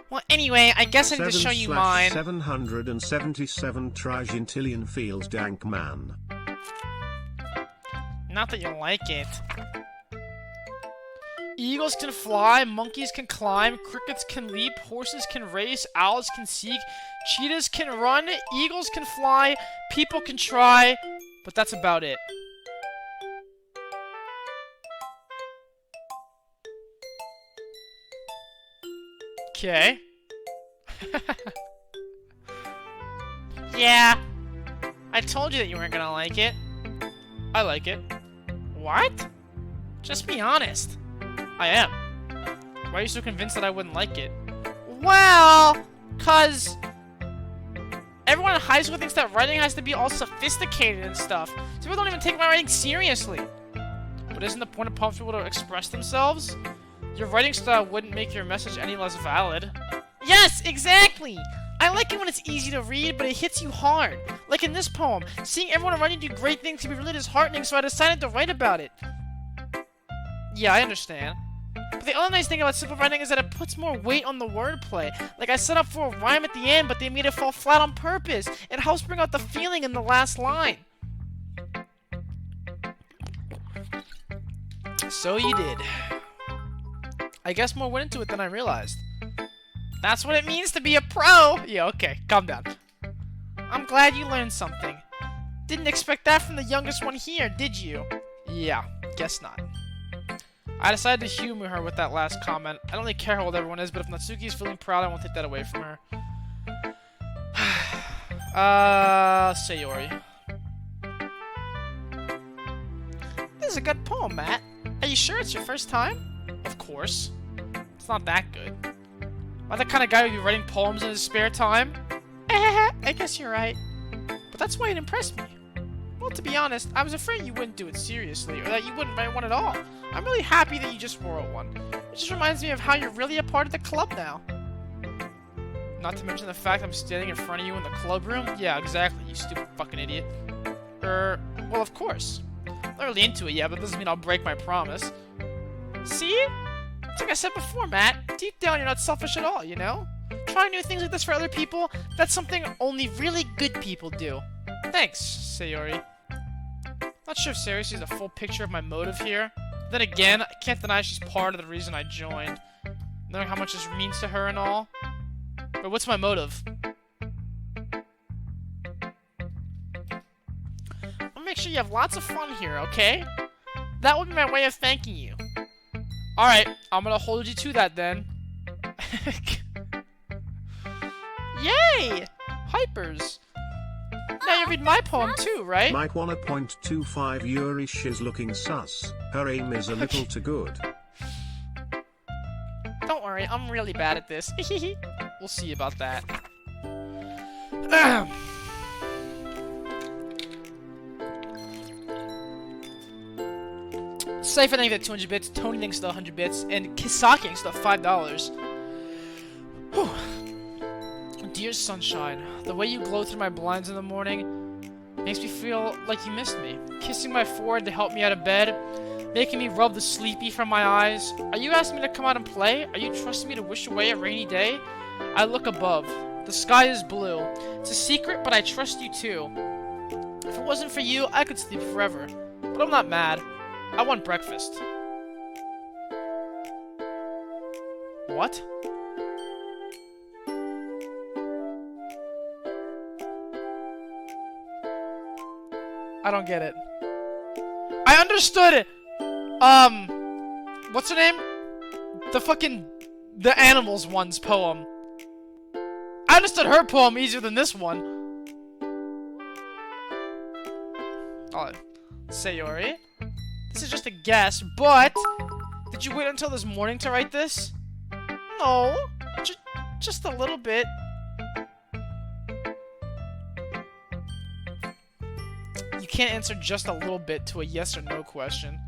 Well, anyway, I guess I need to show you mine. 777 Trigentillion feels dank, man. Not that you like it. Eagles can fly, monkeys can climb, crickets can leap, horses can race, owls can seek, cheetahs can run, eagles can fly, people can try, but that's about it. Okay. Yeah. I told you that you weren't gonna like it. I like it. What? Just be honest. I am. Why are you so convinced that I wouldn't like it? Well, cause everyone in high school thinks that writing has to be all sophisticated and stuff. So people don't even take my writing seriously. But isn't the point of pumping people to express themselves? Your writing style wouldn't make your message any less valid. Yes, exactly! I like it when it's easy to read, but it hits you hard. Like in this poem, seeing everyone around you do great things can be really disheartening, so I decided to write about it. Yeah, I understand. But the other nice thing about simple writing is that it puts more weight on the wordplay. Like I set up for a rhyme at the end, but they made it fall flat on purpose. It helps bring out the feeling in the last line. So you did. I guess more went into it than I realized. That's what it means to be a pro! Yeah, okay, calm down. I'm glad you learned something. Didn't expect that from the youngest one here, did you? Yeah, guess not. I decided to humor her with that last comment. I don't really care how old everyone is, but if Natsuki is feeling proud, I won't take that away from her. Sayori. This is a good poem, Matt. Are you sure it's your first time? Of course. It's not that good. Am I the kind of guy who'd be writing poems in his spare time? I guess you're right. But that's why it impressed me. Well, to be honest, I was afraid you wouldn't do it seriously, or that you wouldn't write one at all. I'm really happy that you just wrote one. It just reminds me of how you're really a part of the club now. Not to mention the fact I'm standing in front of you in the club room? Yeah, exactly, you stupid fucking idiot. Well, of course. I'm not really into it yet, but it doesn't mean I'll break my promise. See? It's like I said before, Matt. Deep down, you're not selfish at all, you know? Trying new things like this for other people, that's something only really good people do. Thanks, Sayori. Not sure if Sayori sees a full picture of my motive here. Then again, I can't deny she's part of the reason I joined. Knowing how much this means to her and all. But what's my motive? I'll make sure you have lots of fun here, okay? That would be my way of thanking you. Alright, I'm gonna hold you to that then. Yay! Hypers! Now you read my poem too, right? Mike 1.25 Yurish is looking sus. Her aim is a little too good. Don't worry, I'm really bad at this. We'll see about that. Cypher thanks for the 200 bits, Tony thanks for the 100 bits, and Kisaki thanks for the $5. Whew. Dear sunshine, the way you glow through my blinds in the morning makes me feel like you missed me. Kissing my forehead to help me out of bed, making me rub the sleepy from my eyes. Are you asking me to come out and play? Are you trusting me to wish away a rainy day? I look above. The sky is blue. It's a secret, but I trust you too. If it wasn't for you, I could sleep forever. But I'm not mad. I want breakfast. What? I don't get it. I understood it! What's her name? The Animals one's poem. I understood her poem easier than this one. Oh, Sayori. This is just a guess, but did you wait until this morning to write this? No, just a little bit. You can't answer just a little bit to a yes or no question.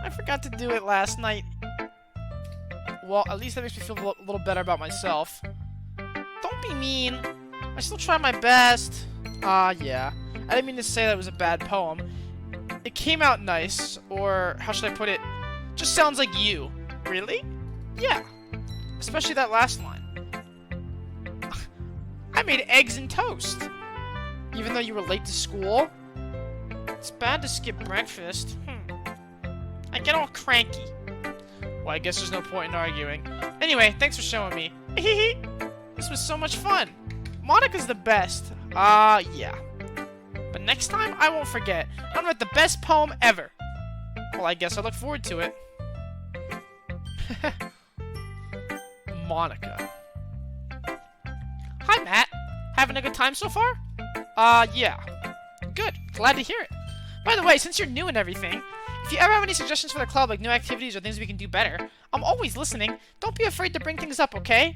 I forgot to do it last night. Well, at least that makes me feel a little better about myself. Don't be mean. I still try my best. Yeah. I didn't mean to say that it was a bad poem. It came out nice, or how should I put it? Just sounds like you. Really? Yeah. Especially that last line. I made eggs and toast. Even though you were late to school? It's bad to skip breakfast. I get all cranky. Well, I guess there's no point in arguing. Anyway, thanks for showing me. This was so much fun. Monica's the best. Yeah. But next time, I won't forget. I'm gonna write the best poem ever. Well, I guess I look forward to it. Monica. Hi, Matt. Having a good time so far? Yeah. Good. Glad to hear it. By the way, since you're new and everything, if you ever have any suggestions for the club, like new activities or things we can do better, I'm always listening. Don't be afraid to bring things up, okay?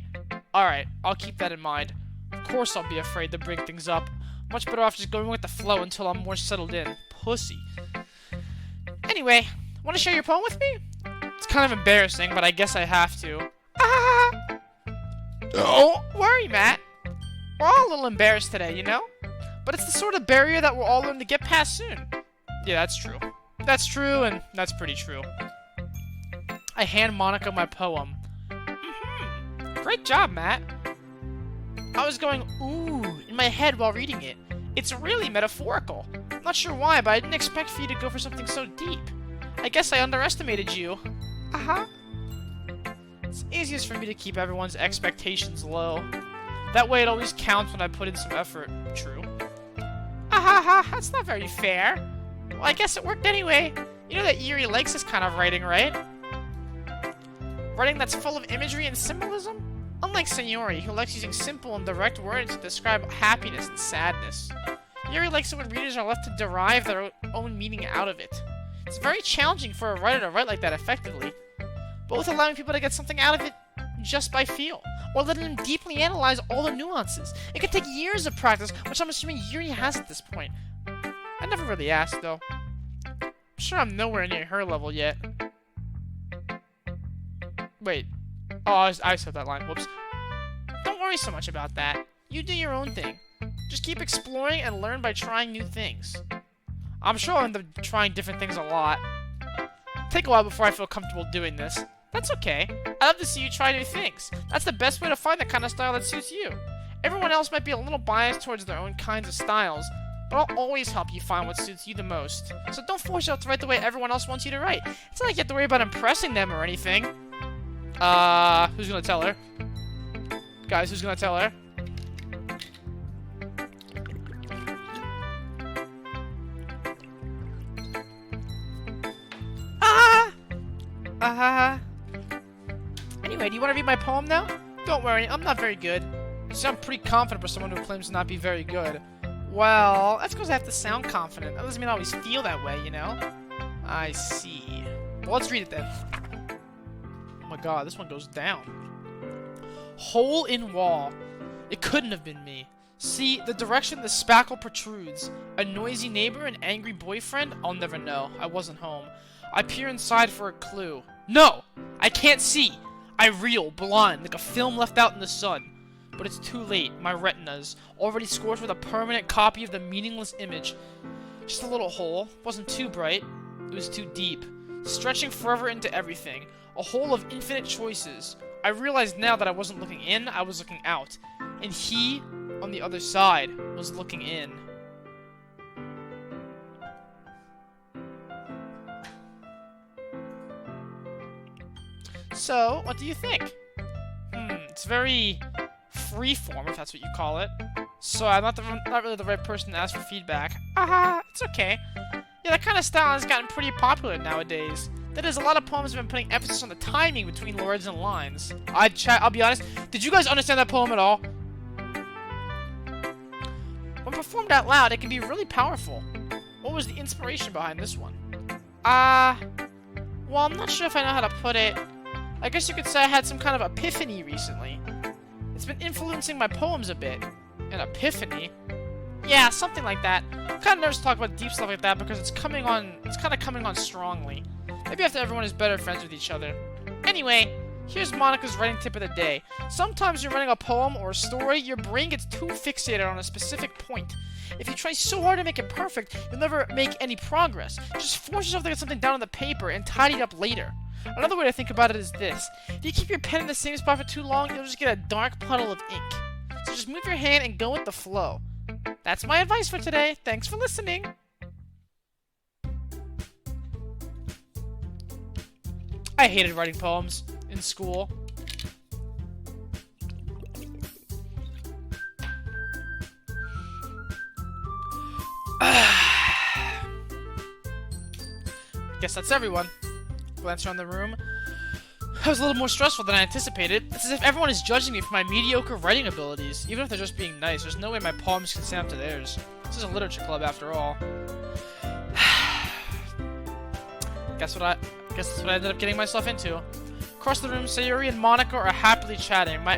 Alright, I'll keep that in mind. Of course I'll be afraid to bring things up. Much better off just going with the flow until I'm more settled in. Pussy. Anyway, want to share your poem with me? It's kind of embarrassing, but I guess I have to. Don't worry, Matt. We're all a little embarrassed today, you know? But it's the sort of barrier that we'll all learn to get past soon. Yeah, that's true. That's true, and that's pretty true. I hand Monica my poem. Great job, Matt. I was going, ooh, in my head while reading it. It's really metaphorical. I'm not sure why, but I didn't expect for you to go for something so deep. I guess I underestimated you. It's easiest for me to keep everyone's expectations low. That way it always counts when I put in some effort. True. That's not very fair. Well, I guess it worked anyway. You know that Yuri likes this kind of writing, right? Writing that's full of imagery and symbolism? Unlike Sayori, who likes using simple and direct words to describe happiness and sadness. Yuri likes it when readers are left to derive their own meaning out of it. It's very challenging for a writer to write like that effectively, both allowing people to get something out of it just by feel, or letting them deeply analyze all the nuances. It can take years of practice, which I'm assuming Yuri has at this point. I never really asked, though. I'm sure I'm nowhere near her level yet. Wait. Oh, I said that line. Whoops. Don't worry so much about that. You do your own thing. Just keep exploring and learn by trying new things. I'm sure I'll end up trying different things a lot. Take a while before I feel comfortable doing this. That's okay. I love to see you try new things. That's the best way to find the kind of style that suits you. Everyone else might be a little biased towards their own kinds of styles, but I'll always help you find what suits you the most. So don't force yourself to write the way everyone else wants you to write. It's not like you have to worry about impressing them or anything. Who's gonna tell her? Guys, who's gonna tell her? Anyway, do you want to read my poem now? Don't worry, I'm not very good. You sound pretty confident for someone who claims to not be very good. Well, that's because I have to sound confident. That doesn't mean I always feel that way, you know? I see. Well, let's read it then. Oh my god, this one goes down. Hole in wall. It couldn't have been me. See, the direction the spackle protrudes. A noisy neighbor, an angry boyfriend? I'll never know. I wasn't home. I peer inside for a clue. No! I can't see! I reel, blind, like a film left out in the sun. But it's too late. My retina's already scorched with a permanent copy of the meaningless image. Just a little hole. Wasn't too bright. It was too deep. Stretching forever into everything. A hole of infinite choices. I realized now that I wasn't looking in, I was looking out. And he, on the other side, was looking in. So, what do you think? It's very freeform, if that's what you call it. So I'm not really the right person to ask for feedback. It's okay. Yeah, that kind of style has gotten pretty popular nowadays. That is, a lot of poems have been putting emphasis on the timing between words and lines. I'll be honest, did you guys understand that poem at all? When performed out loud, it can be really powerful. What was the inspiration behind this one? Well, I'm not sure if I know how to put it. I guess you could say I had some kind of epiphany recently. It's been influencing my poems a bit. An epiphany? Yeah, something like that. I'm kind of nervous to talk about deep stuff like that because it's kind of coming on strongly. Maybe after everyone is better friends with each other. Anyway, here's Monica's writing tip of the day. Sometimes you're writing a poem or a story, your brain gets too fixated on a specific point. If you try so hard to make it perfect, you'll never make any progress. Just force yourself to get something down on the paper and tidy it up later. Another way to think about it is this. If you keep your pen in the same spot for too long, you'll just get a dark puddle of ink. So just move your hand and go with the flow. That's my advice for today. Thanks for listening. I hated writing poems in school. Guess that's everyone. Glance around the room. That was a little more stressful than I anticipated. It's as if everyone is judging me for my mediocre writing abilities. Even if they're just being nice, there's no way my poems can stand up to theirs. This is a literature club after all. Guess that's what I ended up getting myself into. Across the room, Sayuri and Monica are happily chatting. My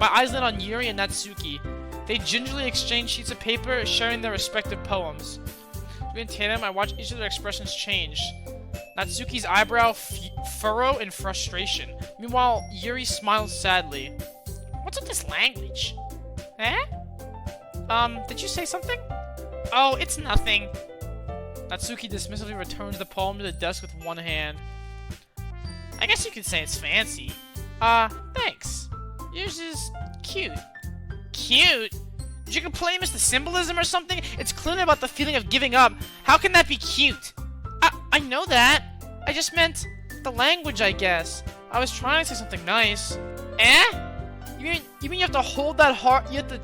eyes lit on Yuri and Natsuki. They gingerly exchange sheets of paper, sharing their respective poems. In tandem, I watch each of their expressions change. Natsuki's eyebrow furrow in frustration. Meanwhile, Yuri smiles sadly. What's with this language? Eh? Did you say something? Oh, it's nothing. Natsuki dismissively returns the poem to the desk with one hand. I guess you could say it's fancy. Thanks. Yours is cute. Cute? Did you complain Mr. Symbolism or something? It's clearly about the feeling of giving up. How can that be cute? I know that. I just meant the language, I guess. I was trying to say something nice. Eh? You mean you have to hold that hard? You have to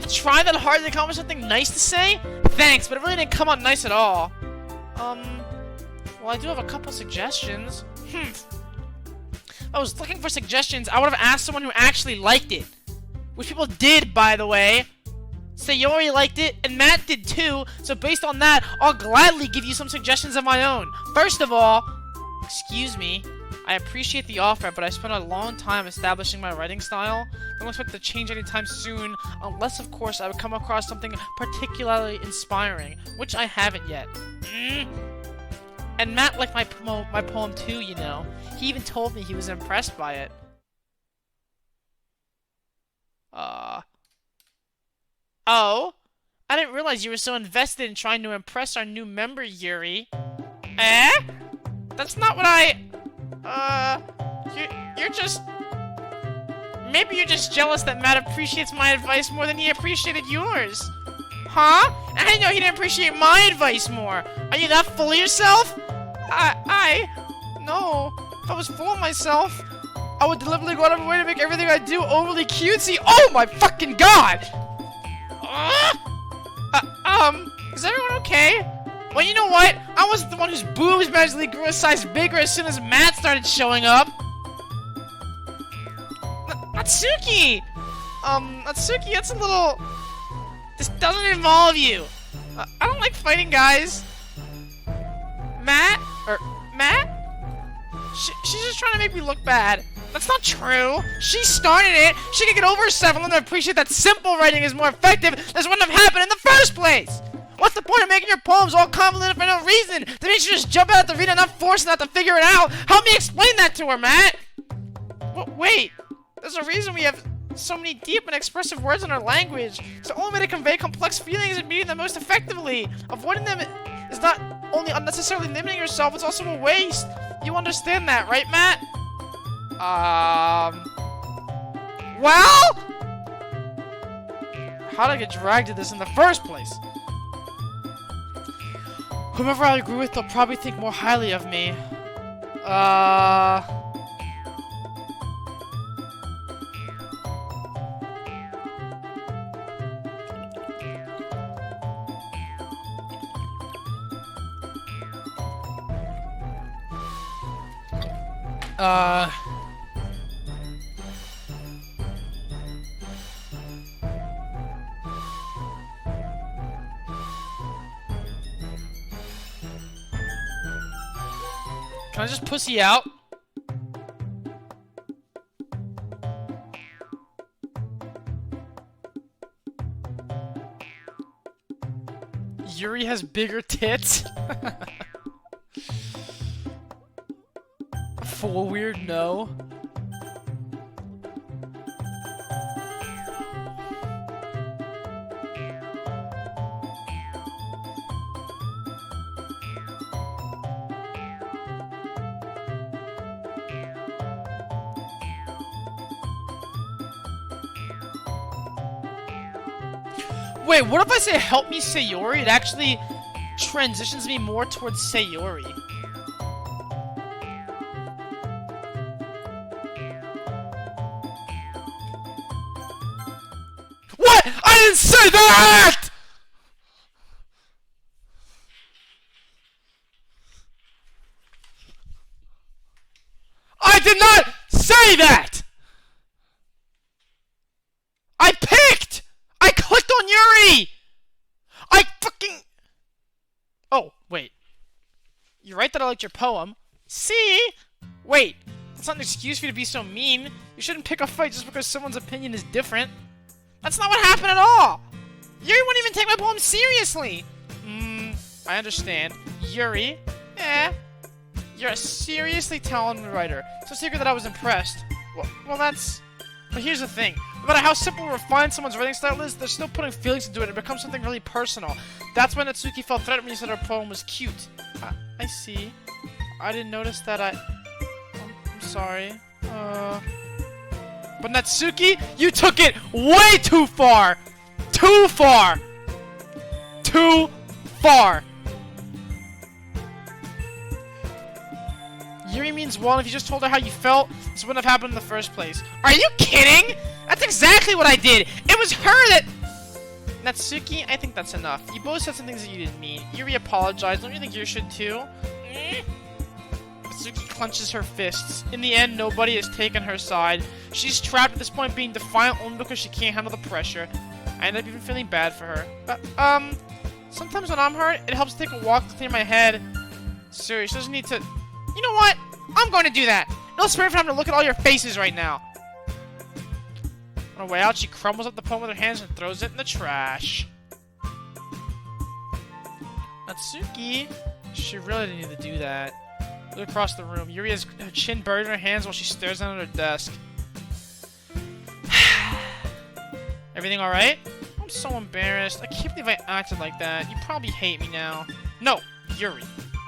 try that hard to come up with something nice to say? Thanks, but it really didn't come out nice at all. Well, I do have a couple suggestions. If I was looking for suggestions, I would have asked someone who actually liked it. Which people did, by the way. Sayori liked it, and Matt did too, so based on that, I'll gladly give you some suggestions of my own. First of all, excuse me, I appreciate the offer, but I spent a long time establishing my writing style. Don't expect to change anytime soon, unless, of course, I would come across something particularly inspiring, which I haven't yet. And Matt liked my poem too, you know. He even told me he was impressed by it. Oh? I didn't realize you were so invested in trying to impress our new member, Yuri. Eh? That's not what you're just... Maybe you're just jealous that Matt appreciates my advice more than he appreciated yours. Huh? I know he didn't appreciate my advice more. Are you that full of yourself? No. If I was full of myself, I would deliberately go out of my way to make everything I do overly cutesy. Oh my fucking god! Is everyone okay? Well, you know what? I wasn't the one whose boobs magically grew a size bigger as soon as Matt started showing up. Natsuki! Natsuki, that's a little... This doesn't involve you. I don't like fighting guys. Matt? She's just trying to make me look bad. That's not true. She started it. She can get over herself and learn to appreciate that simple writing is more effective. This wouldn't have happened in the first place. What's the point of making your poems all convoluted for no reason? That means you just jump out to read and not force her to figure it out. Help me explain that to her, Matt. Wait. There's a reason we have so many deep and expressive words in our language. It's the only way to convey complex feelings and meaning them most effectively. Avoiding them is not only unnecessarily limiting yourself, it's also a waste. You understand that, right, Matt? Well? How did I get dragged into this in the first place? Whomever I agree with, they'll probably think more highly of me. Can I just pussy out? Yuri has bigger tits? Full weird no. Wait, what if I say help me Sayori? It actually transitions me more towards Sayori. What? I didn't say that! I did not say that! I picked! I clicked on Yuri! I fucking... Oh, wait. You're right that I liked your poem. See? Wait, that's not an excuse for you to be so mean. You shouldn't pick a fight just because someone's opinion is different. That's not what happened at all! Yuri wouldn't even take my poem seriously! I understand. Yuri? You're a seriously talented writer. So secret that I was impressed. Well, that's... But here's the thing. No matter how simple or refined someone's writing style is, they're still putting feelings into it and it becomes something really personal. That's why Natsuki felt threatened when you said her poem was cute. I see. I didn't notice that I'm sorry. But Natsuki, you took it way too far! Too far! Too far! Yuri means well, and if you just told her how you felt, this wouldn't have happened in the first place. Are you kidding? That's exactly what I did! It was her that... Natsuki, I think that's enough. You both said some things that you didn't mean. Yuri apologized. Don't you think you should too? Natsuki clenches her fists. In the end, nobody has taken her side. She's trapped at this point, being defiant only because she can't handle the pressure. I end up even feeling bad for her. Sometimes when I'm hurt, it helps to take a walk to clear my head. Seriously, she doesn't need to... You know what? I'm going to do that. No spare for time to look at all your faces right now. On her way out, she crumbles up the poem with her hands and throws it in the trash. Natsuki, she really didn't need to do that. Look across the room. Yuri has her chin buried in her hands while she stares down at her desk. Everything alright? I'm so embarrassed. I can't believe I acted like that. You probably hate me now. No, Yuri.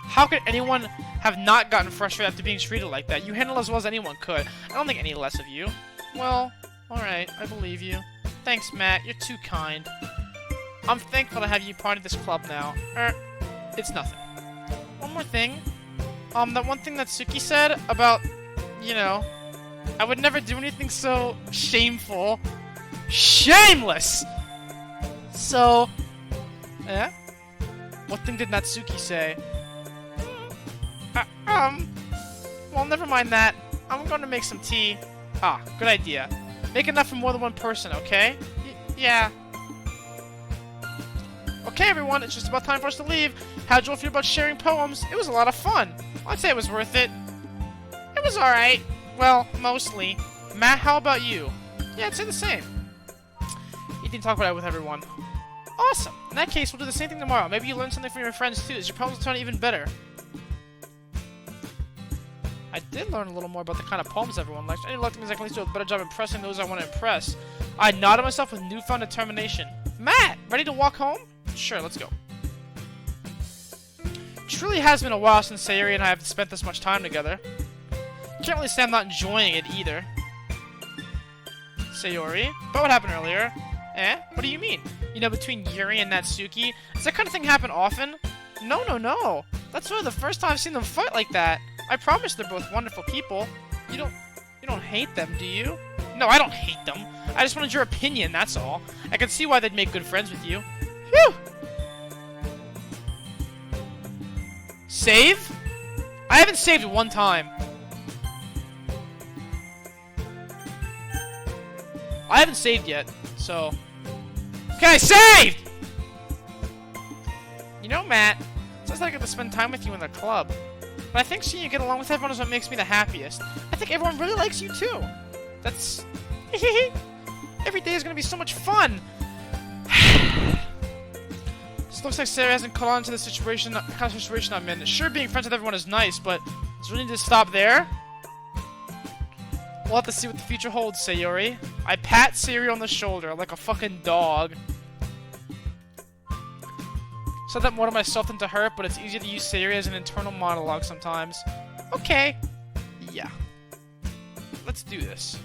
How could anyone have not gotten frustrated after being treated like that? You handle as well as anyone could. I don't think any less of you. Well, alright, I believe you. Thanks, Matt. You're too kind. I'm thankful to have you part of this club now. It's nothing. One more thing. That one thing that Suki said about, you know, I would never do anything so shameful. Shameless! So, what thing did Natsuki say? Well, never mind that. I'm going to make some tea. Ah, good idea. Make enough for more than one person, okay? Yeah. Okay, everyone, it's just about time for us to leave. How'd you all feel about sharing poems? It was a lot of fun. I'd say it was worth it. It was alright. Well, mostly. Matt, how about you? Yeah, I'd say the same. You didn't talk about it with everyone. Awesome. In that case, we'll do the same thing tomorrow. Maybe you learn something from your friends, too, as your poems will turn even better. I did learn a little more about the kind of poems everyone likes. Any luck means I can at least do a better job impressing those I want to impress. I nodded myself with newfound determination. Matt, ready to walk home? Sure, let's go. Truly has been a while since Sayori and I have spent this much time together. Can't really say I'm not enjoying it either. Sayori? But what happened earlier? What do you mean? You know, between Yuri and Natsuki? Does that kind of thing happen often? No. That's really the first time I've seen them fight like that. I promise they're both wonderful people. You don't hate them, do you? No, I don't hate them. I just wanted your opinion, that's all. I can see why they'd make good friends with you. Phew! Save? I haven't saved one time. I haven't saved yet, so... Okay, I saved! You know, Matt, it sounds like I get to spend time with you in the club. But I think seeing you get along with everyone is what makes me the happiest. I think everyone really likes you too. That's... Every day is gonna be so much fun! This looks like Sarah hasn't caught on to the situation, kind of situation I'm in. Sure, being friends with everyone is nice, but does it really need to stop there? We'll have to see what the future holds, Sayori. I pat Sayori on the shoulder like a fucking dog. Said that more to myself than to her, but it's easier to use Sayori as an internal monologue sometimes. Okay. Yeah. Let's do this.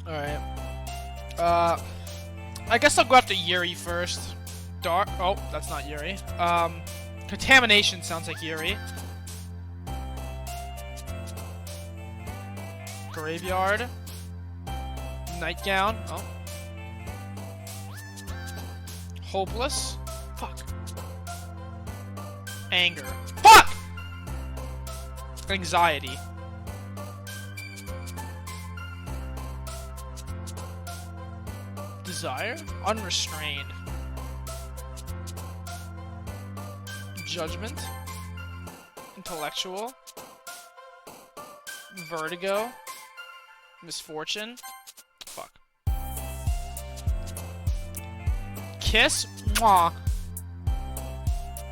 Alright. I guess I'll go after Yuri first. Dark. Oh, that's not Yuri. Contamination sounds like Yuri. Graveyard. Nightgown. Oh. Hopeless. Fuck. Anger. Fuck! Anxiety. Desire? Unrestrained. Judgment. Intellectual. Vertigo. Misfortune. Fuck. Kiss? Mwah.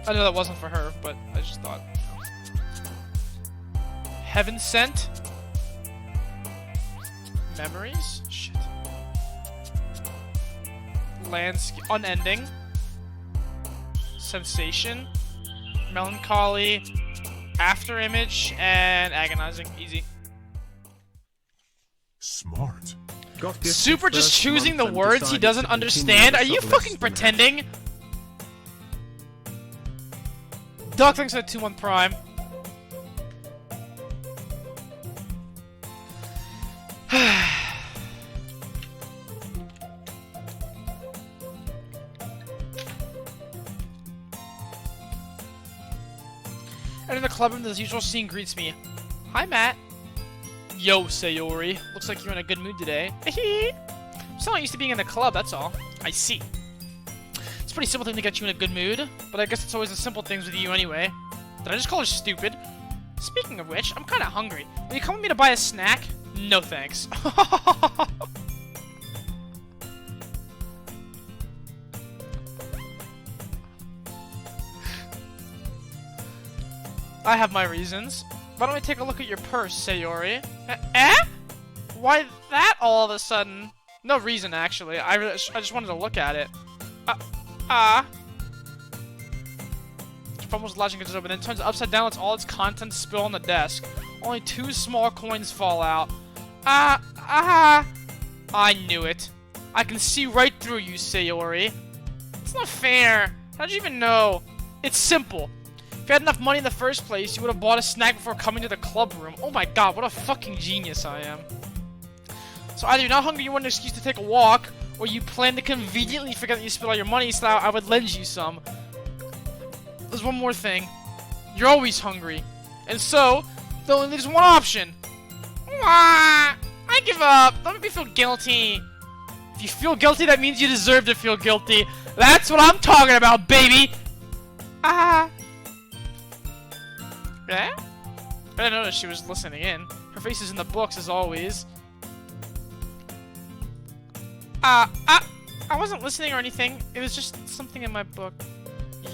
I know that wasn't for her, but I just thought. Heaven sent? Memories? Shit. Landscape. Unending. Sensation. Melancholy. After image. And agonizing. Easy. Smart. Super just choosing the words he doesn't understand? Are you fucking pretending? Doc thinks at 2-1 Prime. Entering the club room, the usual scene greets me. Hi, Matt. Yo, Sayori. Looks like you're in a good mood today. I'm still not used to being in the club, that's all. I see. It's a pretty simple thing to get you in a good mood, but I guess it's always the simple things with you anyway. Did I just call her stupid? Speaking of which, I'm kinda hungry. Will you come with me to buy a snack? No thanks. I have my reasons. Why don't we take a look at your purse, Sayori? Eh? Why that all of a sudden? No reason, actually. I just wanted to look at it. Phone was latching it open, then turns it upside down, lets all its contents spill on the desk. Only 2 small coins fall out. I knew it. I can see right through you, Sayori. It's not fair. How'd you even know? It's simple. If you had enough money in the first place, you would have bought a snack before coming to the club room. Oh my god, what a fucking genius I am. So either you're not hungry, you want an excuse to take a walk, or you plan to conveniently forget that you spent all your money so I would lend you some. There's one more thing. You're always hungry. And so, there only leaves one option. I give up. Don't make me feel guilty. If you feel guilty, that means you deserve to feel guilty. That's what I'm talking about, baby. Eh? I didn't notice she was listening in. Her face is in the books as always. I wasn't listening or anything. It was just something in my book.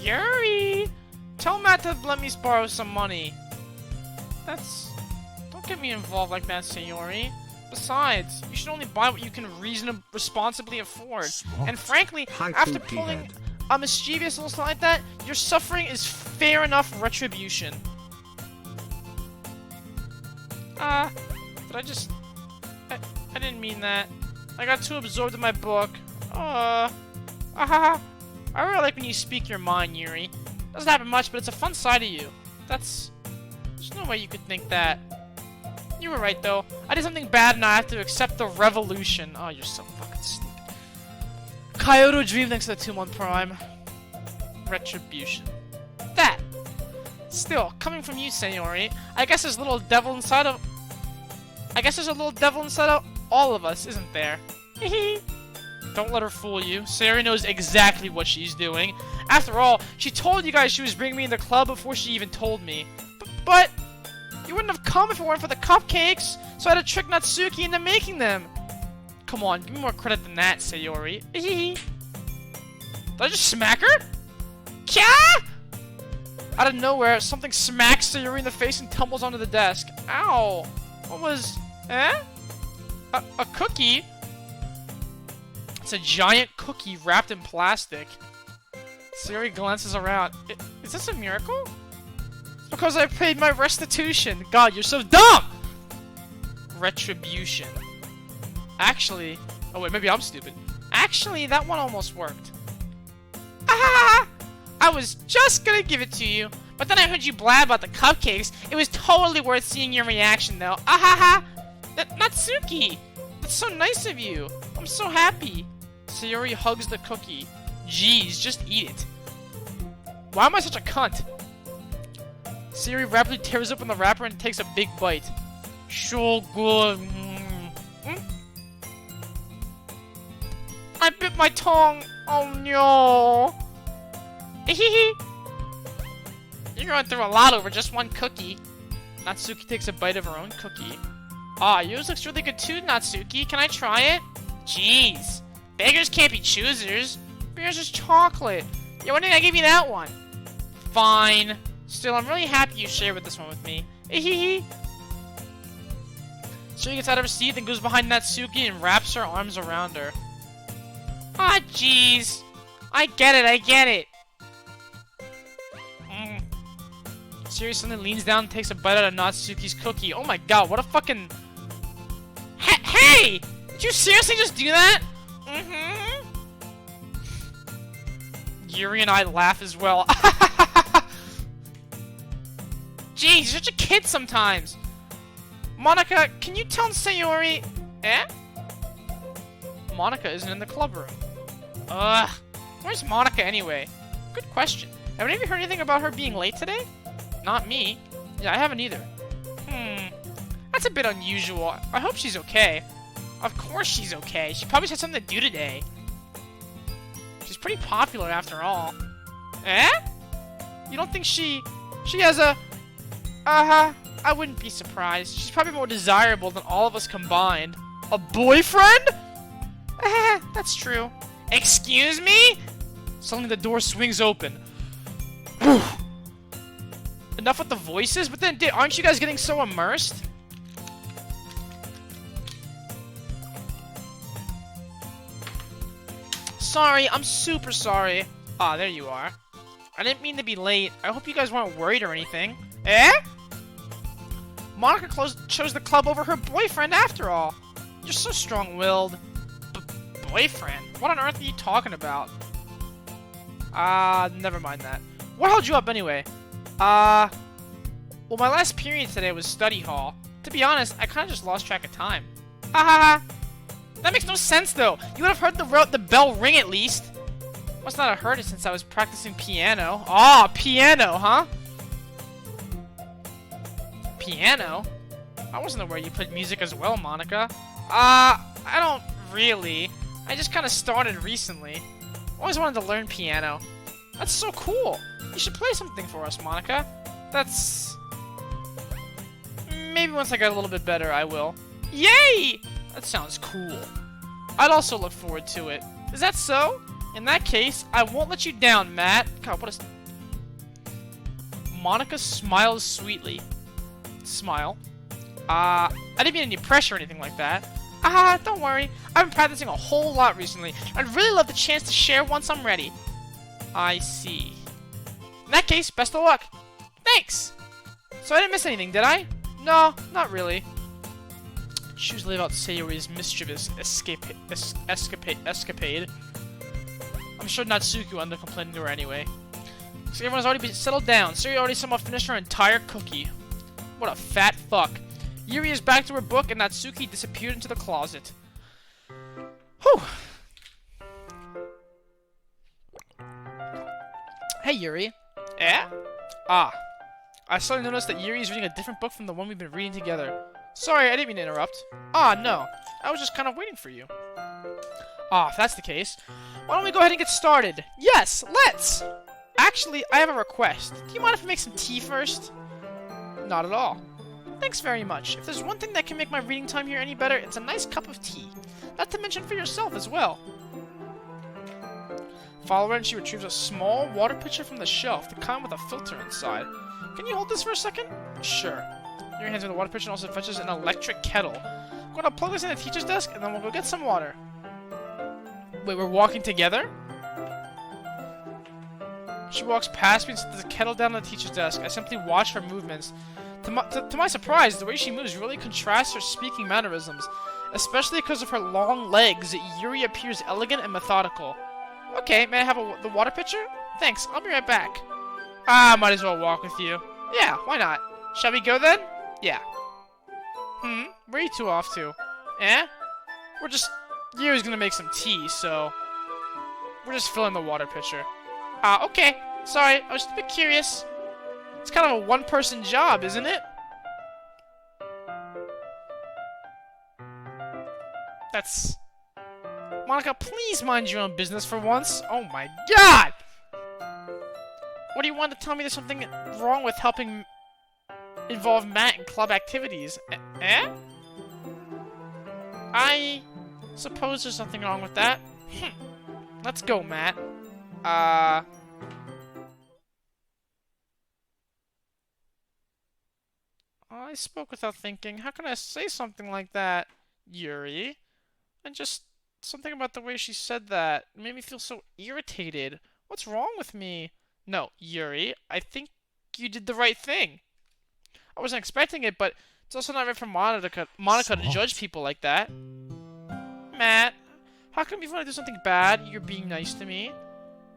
Yuri! Tell Matt to let me borrow some money. Don't get me involved like that, Sayori. Besides, you should only buy what you can responsibly afford. Smart. And frankly, after pulling a mischievous little something like that, your suffering is fair enough retribution. Did I just... I didn't mean that. I got too absorbed in my book. I really like when you speak your mind, Yuri. Doesn't happen much, but it's a fun side of you. There's no way you could think that. You were right, though. I did something bad and I have to accept the revolution. Oh, you're so fucking stupid. Kyoto Dream thanks to the 2-1 Prime. Retribution. That. Still, coming from you, Sayori, I guess there's a little devil inside of all of us, isn't there? Hehe. Don't let her fool you. Sayori knows exactly what she's doing. After all, she told you guys she was bringing me in the club before she even told me. But you wouldn't have come if it weren't for the cupcakes, so I had to trick Natsuki into making them. Come on, give me more credit than that, Sayori. Did I just smack her? Kya? Out of nowhere, something smacks Sayori in the face and tumbles onto the desk. Ow! What was... A cookie? It's a giant cookie wrapped in plastic. Sayori glances around. Is this a miracle? It's because I paid my restitution. God, you're so dumb! Retribution. Actually... Oh wait, maybe I'm stupid. Actually, that one almost worked. Ah! I was just gonna give it to you, but then I heard you blab about the cupcakes. It was totally worth seeing your reaction, though. Ahaha! Natsuki! That's so nice of you. I'm so happy. Sayori hugs the cookie. Jeez, just eat it. Why am I such a cunt? Sayori rapidly tears open the wrapper and takes a big bite. So good. I bit my tongue. Oh no. You're going through a lot over just one cookie. Natsuki takes a bite of her own cookie. Ah, yours looks really good too, Natsuki. Can I try it? Jeez. Beggars can't be choosers. But yours is chocolate. Yeah, why didn't I give you that one? Fine. Still, I'm really happy you shared with this one with me. Sayori gets out of her seat and goes behind Natsuki and wraps her arms around her. Ah, jeez. I get it. Sayori suddenly leans down and takes a bite out of Natsuki's cookie. Oh my god, what a fucking... Hey! Did you seriously just do that? Yuri and I laugh as well. Jeez, you're such a kid sometimes. Monica, can you tell Sayori... Monica isn't in the club room. Ugh. Where's Monica anyway? Good question. Have any of you heard anything about her being late today? Not me. Yeah, I haven't either. That's a bit unusual. I hope she's okay. Of course she's okay. She probably had something to do today. She's pretty popular after all. You don't think she has a... I wouldn't be surprised. She's probably more desirable than all of us combined. A boyfriend? That's true. Excuse me? Suddenly the door swings open. Enough with the voices, but then aren't you guys getting so immersed? Sorry, I'm super sorry. Ah, there you are. I didn't mean to be late. I hope you guys weren't worried or anything. Monica chose the club over her boyfriend after all. You're so strong-willed. Boyfriend? What on earth are you talking about? Never mind that. What held you up anyway? Well, my last period today was study hall. To be honest, I kinda just lost track of time. That makes no sense, though. You would have heard the bell ring at least. Must not have heard it since I was practicing piano. Piano, huh? Piano? I wasn't aware you played music as well, Monica. I don't really. I just kinda started recently. Always wanted to learn piano. That's so cool. You should play something for us, Monica. That's... Maybe once I get a little bit better, I will. Yay! That sounds cool. I'd also look forward to it. Is that so? In that case, I won't let you down, Matt. God, what is... Monica smiles sweetly. Smile. I didn't mean any pressure or anything like that. Don't worry. I've been practicing a whole lot recently. I'd really love the chance to share once I'm ready. I see. In that case, best of luck. Thanks! So I didn't miss anything, did I? No, not really. She was about Sayori's mischievous escapade. I'm sure Natsuki will end up complaining to her anyway. So everyone's already been settled down. Sayori already somehow finished her entire cookie. What a fat fuck. Yuri is back to her book and Natsuki disappeared into the closet. Whew. Hey, Yuri. I suddenly noticed that Yuri is reading a different book from the one we've been reading together. Sorry, I didn't mean to interrupt. Ah, no. I was just kind of waiting for you. Ah, if that's the case, why don't we go ahead and get started? Yes, let's! Actually, I have a request. Do you mind if I make some tea first? Not at all. Thanks very much. If there's one thing that can make my reading time here any better, it's a nice cup of tea. Not to mention for yourself as well. Follow her and she retrieves a small water pitcher from the shelf, the kind with a filter inside. Can you hold this for a second? Sure. Your hands on the water pitcher and also fetches an electric kettle. I'm gonna plug this in the teacher's desk and then we'll go get some water. Wait, we're walking together? She walks past me and sets the kettle down on the teacher's desk. I simply watch her movements. To my surprise, the way she moves really contrasts her speaking mannerisms. Especially because of her long legs, Yuri appears elegant and methodical. Okay, may I have the water pitcher? Thanks, I'll be right back. Ah, might as well walk with you. Yeah, why not? Shall we go then? Yeah. Where are you two off to? Eh? Yuri's gonna make some tea, so... We're just filling the water pitcher. Ah, okay. Sorry, I was just a bit curious. It's kind of a one-person job, isn't it? That's... Monica, please mind your own business for once. Oh my god! What do you want to tell me there's something wrong with helping involve Matt in club activities? Eh? I suppose there's something wrong with that. Let's go, Matt. I spoke without thinking. How can I say something like that, Yuri? And just something about the way she said that made me feel so irritated. What's wrong with me? No, Yuri, I think you did the right thing. I wasn't expecting it, but it's also not right for Monica to judge people like that. Matt, how come even when I do something bad, you're being nice to me?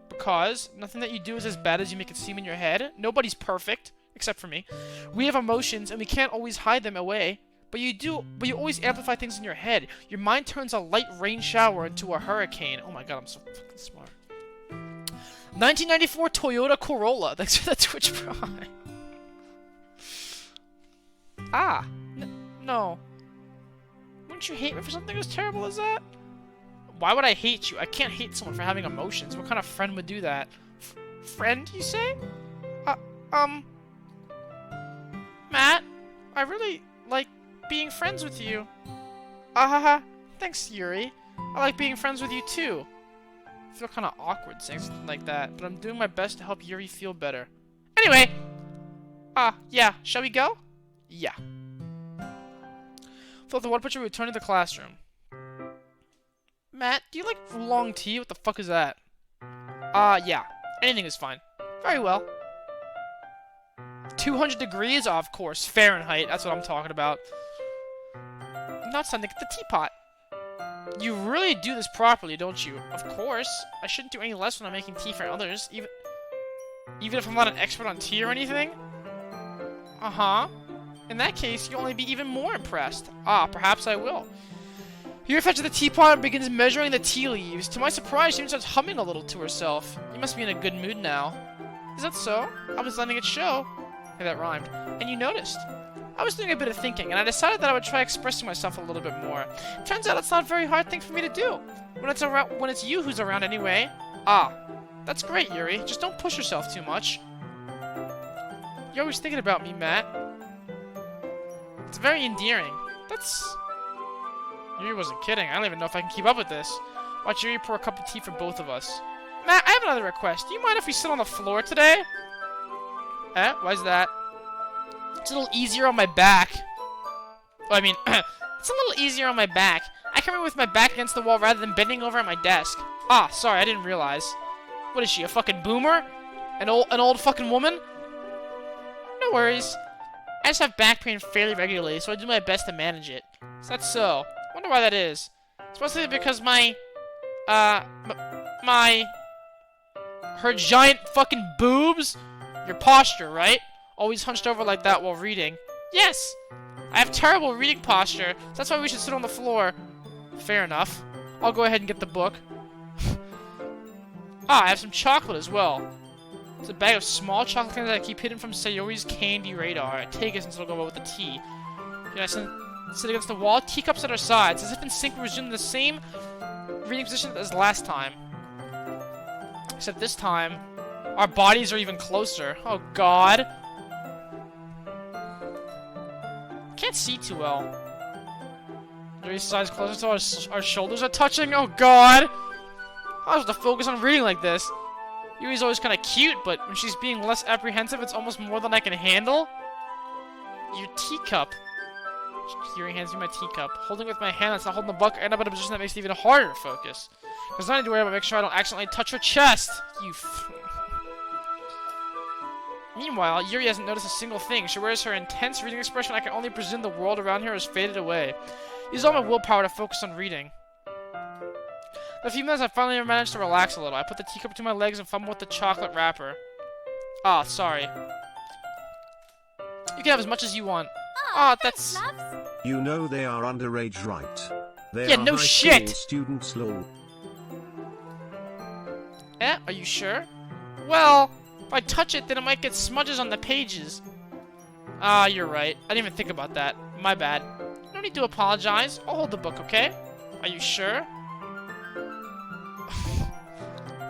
Because nothing that you do is as bad as you make it seem in your head. Nobody's perfect, except for me. We have emotions, and we can't always hide them away. But you always amplify things in your head. Your mind turns a light rain shower into a hurricane. Oh my god, I'm so fucking smart. 1994 Toyota Corolla. Thanks for the Twitch Prime. Ah. No. Wouldn't you hate me for something as terrible as that? Why would I hate you? I can't hate someone for having emotions. What kind of friend would do that? Friend, you say? Matt, I really like being friends with you. Thanks, Yuri. I like being friends with you, too. I feel kind of awkward saying something like that, but I'm doing my best to help Yuri feel better. Anyway! Yeah, shall we go? Yeah. Fill up the water pitcher, we return to the classroom. Matt, do you like long tea? What the fuck is that? Yeah. Anything is fine. Very well. 200 degrees? Oh, of course. Fahrenheit. That's what I'm talking about. Now it's time to get the teapot. You really do this properly, don't you? Of course. I shouldn't do any less when I'm making tea for others, even if I'm not an expert on tea or anything? Uh-huh. In that case, you'll only be even more impressed. Ah, perhaps I will. Yuri fetches the teapot and begins measuring the tea leaves. To my surprise, she even starts humming a little to herself. You must be in a good mood now. Is that so? I was letting it show. Hey, that rhymed. And you noticed. I was doing a bit of thinking, and I decided that I would try expressing myself a little bit more. Turns out it's not a very hard thing for me to do. When it's you who's around anyway. Ah, that's great, Yuri. Just don't push yourself too much. You're always thinking about me, Matt. It's very endearing. Yuri wasn't kidding. I don't even know if I can keep up with this. Watch Yuri pour a cup of tea for both of us. Matt, I have another request. Do you mind if we sit on the floor today? Eh? Why's that? It's a little easier on my back. Well, I mean, it's a little easier on my back. I can read with my back against the wall rather than bending over at my desk. Ah, sorry, I didn't realize. What is she, a fucking boomer? An old fucking woman? No worries. I just have back pain fairly regularly, so I do my best to manage it. Is that so? Wonder why that is. It's mostly because her giant fucking boobs? Your posture, right? Always hunched over like that while reading. Yes! I have terrible reading posture, so that's why we should sit on the floor. Fair enough. I'll go ahead and get the book. I have some chocolate as well. It's a bag of small chocolate candies that I keep hidden from Sayori's candy radar. I take it since it'll go well with the tea. Yeah, I sit against the wall, teacups at our sides, as if in sync we resume the same reading position as last time. Except this time, our bodies are even closer. Oh god. Can't see too well. Yuri's sides closer so our shoulders are touching. Oh god. I have to focus on reading like this. Yuri's always kind of cute, but when she's being less apprehensive, it's almost more than I can handle. Your teacup. Yuri hands me my teacup. Holding it with my hand that's not holding the book, I end up in a position that makes it even harder to focus. There's nothing to worry about, make sure I don't accidentally touch her chest. Meanwhile, Yuri hasn't noticed a single thing. She wears her intense reading expression. I can only presume the world around her has faded away. Use all my willpower to focus on reading. In a few minutes, I finally managed to relax a little. I put the teacup between my legs and fumble with the chocolate wrapper. Ah, sorry. You can have as much as you want. Ah, that's... Loves. You know they are underage, right? They Yeah, are no high shit! school students, lol. Eh? Are you sure? Well, if I touch it, then it might get smudges on the pages. Ah, you're right. I didn't even think about that. My bad. No need to apologize. I'll hold the book, okay? Are you sure?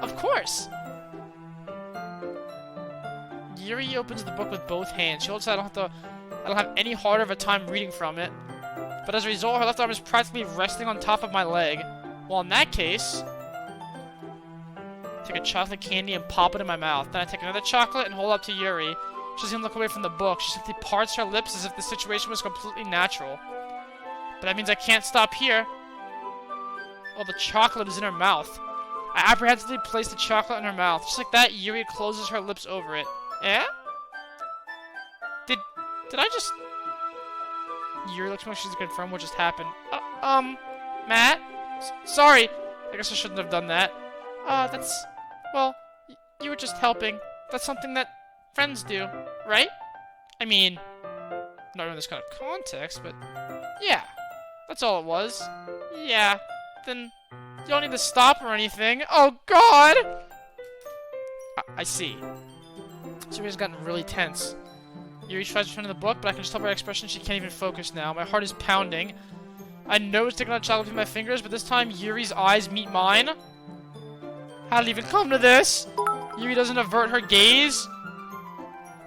Of course. Yuri opens the book with both hands. She holds it so I don't have any harder of a time reading from it. But as a result, her left arm is practically resting on top of my leg. Well, in that case, take a chocolate candy and pop it in my mouth. Then I take another chocolate and hold it up to Yuri. She doesn't even look away from the book. She simply parts her lips as if the situation was completely natural. But that means I can't stop here. Oh, the chocolate is in her mouth. I apprehensively place the chocolate in her mouth. Just like that, Yuri closes her lips over it. Eh? Did I just... Yuri looks like she's to confirm what just happened. Matt? Sorry. I guess I shouldn't have done that. That's... Well, you were just helping. That's something that friends do, right? I mean, not in this kind of context, but... Yeah. That's all it was. Yeah. Then... You don't need to stop or anything. Oh, God! I see. Yuri's gotten really tense. Yuri tries to turn to the book, but I can just tell by her expression she can't even focus now. My heart is pounding. I know it's taking out chocolate between my fingers, but this time Yuri's eyes meet mine. How did it even come to this? Yuri doesn't avert her gaze.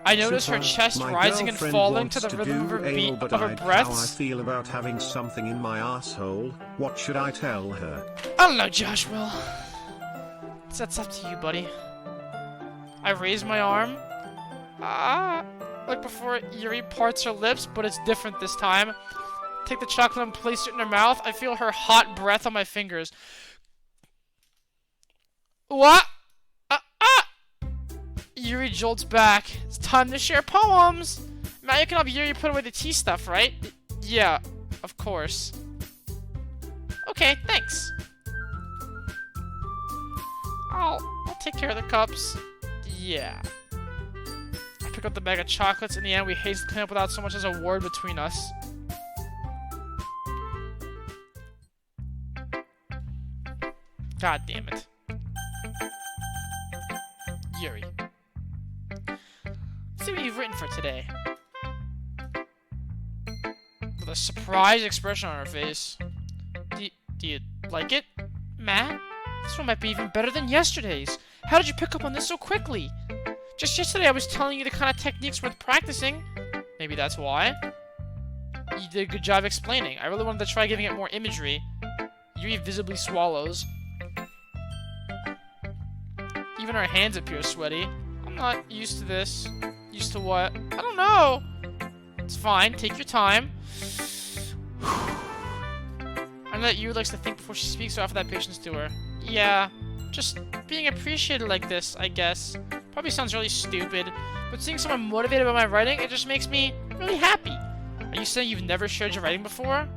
I notice her chest rising and falling to the rhythm of her beat of her breaths. How I feel about having something in my asshole. What should I tell her? I don't know, Josh. Well, that's up to you, buddy. I raise my arm. Like before, Yuri parts her lips, but it's different this time. Take the chocolate and place it in her mouth. I feel her hot breath on my fingers. What? Yuri jolts back. It's time to share poems. Matt, you can help Yuri put away the tea stuff, right? Yeah, of course. Okay, thanks. I'll take care of the cups. Yeah. I pick up the bag of chocolates. In the end, we hastily clean up without so much as a word between us. God damn it. Yuri. Let's see what you've written for today. With a surprised expression on her face. Do you like it, Matt? This one might be even better than yesterday's. How did you pick up on this so quickly? Just yesterday I was telling you the kind of techniques worth practicing. Maybe that's why. You did a good job explaining. I really wanted to try giving it more imagery. Yuri visibly swallows. Even her hands appear sweaty. I'm not used to this. Used to what? I don't know. It's fine. Take your time. I know that Yuri likes to think before she speaks, so I offer that patience to her. Yeah. Just being appreciated like this, I guess. Probably sounds really stupid, but seeing someone motivated by my writing, it just makes me really happy. Are you saying you've never shared your writing before?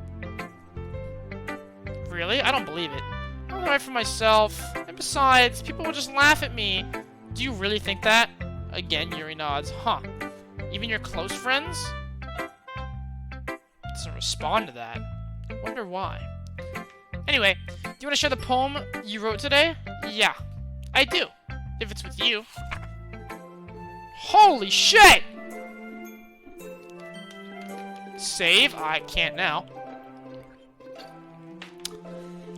Really? I don't believe it. I don't write for myself, and besides, people will just laugh at me. Do you really think that? Again, Yuri nods. Huh. Even your close friends? Doesn't respond to that. Wonder why. Anyway, do you want to share the poem you wrote today? Yeah, I do. If it's with you. Holy shit! Save? I can't now.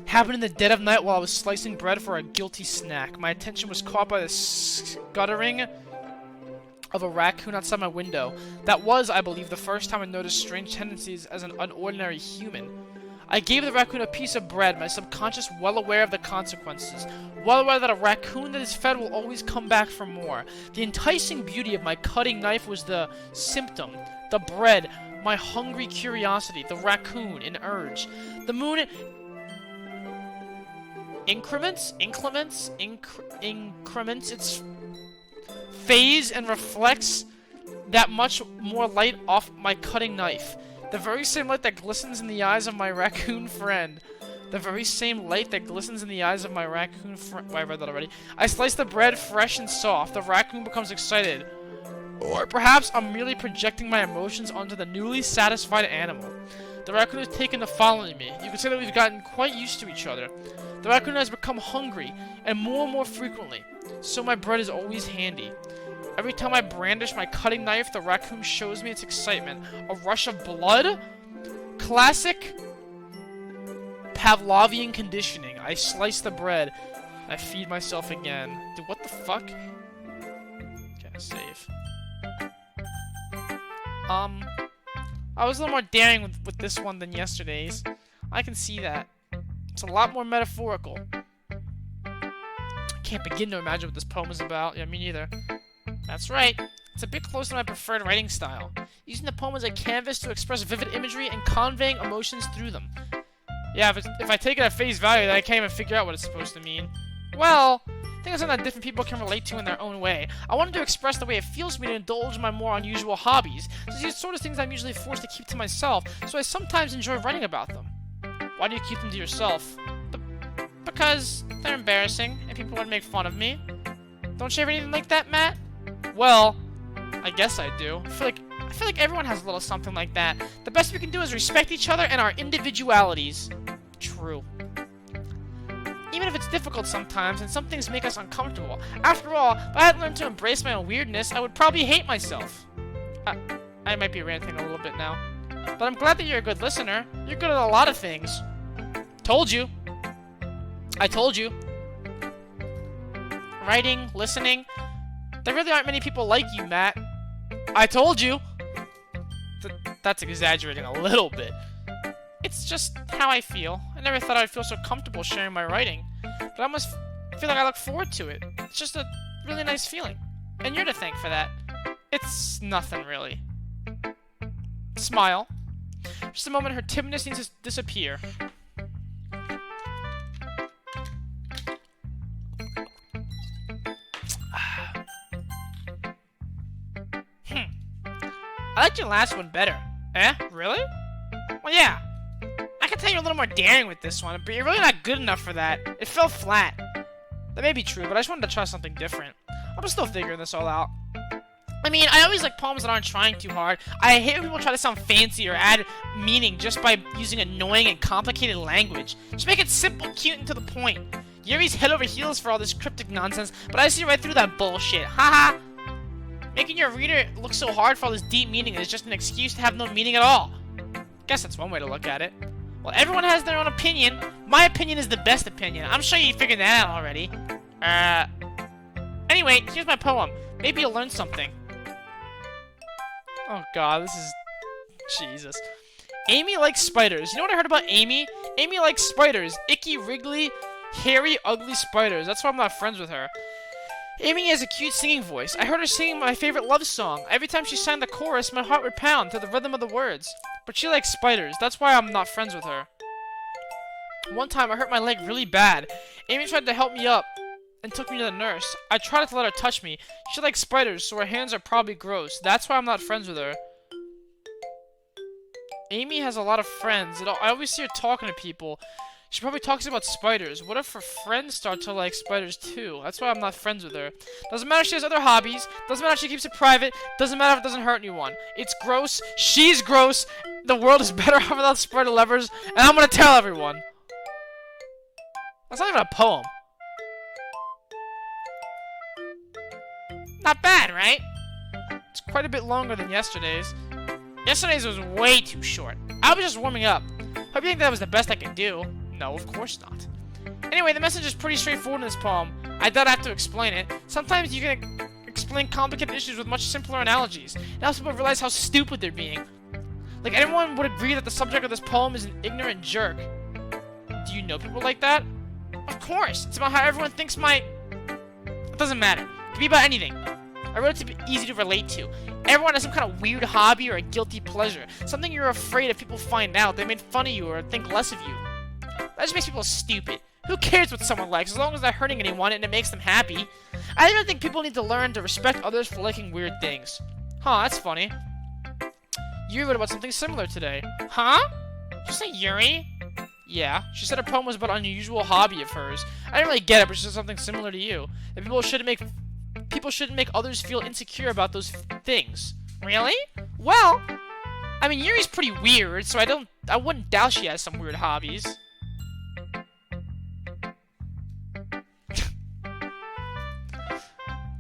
Happened in the dead of night while I was slicing bread for a guilty snack. My attention was caught by the scuttering of a raccoon outside my window. That was, I believe, the first time I noticed strange tendencies as an unordinary human. I gave the raccoon a piece of bread, my subconscious well aware of the consequences, well aware that a raccoon that is fed will always come back for more. The enticing beauty of my cutting knife was the symptom, the bread, my hungry curiosity, the raccoon, an urge. The moon increments its phase and reflects that much more light off my cutting knife. The very same light that glistens in the eyes of my raccoon friend. The very same light that glistens in the eyes of my raccoon friend. Oh, I read that already. I slice the bread fresh and soft. The raccoon becomes excited. Or perhaps I'm merely projecting my emotions onto the newly satisfied animal. The raccoon has taken to following me. You could say that we've gotten quite used to each other. The raccoon has become hungry, and more frequently. So my bread is always handy. Every time I brandish my cutting knife, the raccoon shows me its excitement. A rush of blood? Classic Pavlovian conditioning. I slice the bread. I feed myself again. Dude, what the fuck? Okay, save. I was a little more daring with this one than yesterday's. I can see that. It's a lot more metaphorical. I can't begin to imagine what this poem is about. Yeah, me neither. That's right. It's a bit close to my preferred writing style. Using the poem as a canvas to express vivid imagery and conveying emotions through them. Yeah, if I take it at face value, then I can't even figure out what it's supposed to mean. Well, I think it's something that different people can relate to in their own way. I wanted to express the way it feels to me to indulge my more unusual hobbies. These are the sort of things I'm usually forced to keep to myself, so I sometimes enjoy writing about them. Why do you keep them to yourself? Because they're embarrassing, and people would make fun of me. Don't you have anything like that, Matt? Well, I guess I do. I feel like everyone has a little something like that. The best we can do is respect each other and our individualities. True. Even if it's difficult sometimes, and some things make us uncomfortable. After all, if I had learned to embrace my own weirdness, I would probably hate myself. I might be ranting a little bit now. But I'm glad that you're a good listener. You're good at a lot of things. Told you. I told you. Writing, listening. There really aren't many people like you, Matt. I told you. That's exaggerating a little bit. It's just how I feel. I never thought I'd feel so comfortable sharing my writing. But I almost feel like I look forward to it. It's just a really nice feeling. And you're to thank for that. It's nothing, really. Smile. Just a moment, her timidness needs to disappear. I liked your last one better. Eh? Really? Well, yeah. I can tell you're a little more daring with this one, but you're really not good enough for that. It fell flat. That may be true, but I just wanted to try something different. I'm still figuring this all out. I mean, I always like poems that aren't trying too hard. I hate when people try to sound fancy or add meaning just by using annoying and complicated language. Just make it simple, cute, and to the point. Yuri's head over heels for all this cryptic nonsense, but I see right through that bullshit. Haha! Making your reader look so hard for all this deep meaning is just an excuse to have no meaning at all. Guess that's one way to look at it. Well, everyone has their own opinion. My opinion is the best opinion. I'm sure you figured that out already. Anyway, here's my poem. Maybe you'll learn something. Oh god, this is... Jesus. Amy likes spiders. You know what I heard about Amy? Amy likes spiders. Icky, wriggly, hairy, ugly spiders. That's why I'm not friends with her. Amy has a cute singing voice. I heard her singing my favorite love song. Every time she sang the chorus, my heart would pound to the rhythm of the words. But she likes spiders. That's why I'm not friends with her. One time, I hurt my leg really bad. Amy tried to help me up and took me to the nurse. I tried to let her touch me. She likes spiders, so her hands are probably gross. That's why I'm not friends with her. Amy has a lot of friends. I always see her talking to people. She probably talks about spiders. What if her friends start to like spiders too? That's why I'm not friends with her. Doesn't matter if she has other hobbies. Doesn't matter if she keeps it private. Doesn't matter if it doesn't hurt anyone. It's gross. She's gross. The world is better off without spider lovers. And I'm gonna tell everyone. That's not even a poem. Not bad, right? quite a bit longer than yesterday's. Yesterday's was way too short. I was just warming up. Hope you think that was the best I could do. No, of course not. Anyway, the message is pretty straightforward in this poem. I don't have to explain it. Sometimes you can explain complicated issues with much simpler analogies. It helps people realize how stupid they're being. Like, everyone would agree that the subject of this poem is an ignorant jerk. Do you know people like that? Of course! It's about how everyone thinks It doesn't matter. It can be about anything. I wrote it to be easy to relate to. Everyone has some kind of weird hobby or a guilty pleasure. Something you're afraid if people find out, they made fun of you or think less of you. That just makes people stupid. Who cares what someone likes, as long as they're hurting anyone and it makes them happy? I even think people need to learn to respect others for liking weird things. Huh, that's funny. You wrote about something similar today. Huh? Did you say Yuri? Yeah, she said her poem was about an unusual hobby of hers. I didn't really get it, but she said something similar to you. That people shouldn't make others feel insecure about those things. Really? Well, I mean, Yuri's pretty weird, so I wouldn't doubt she has some weird hobbies.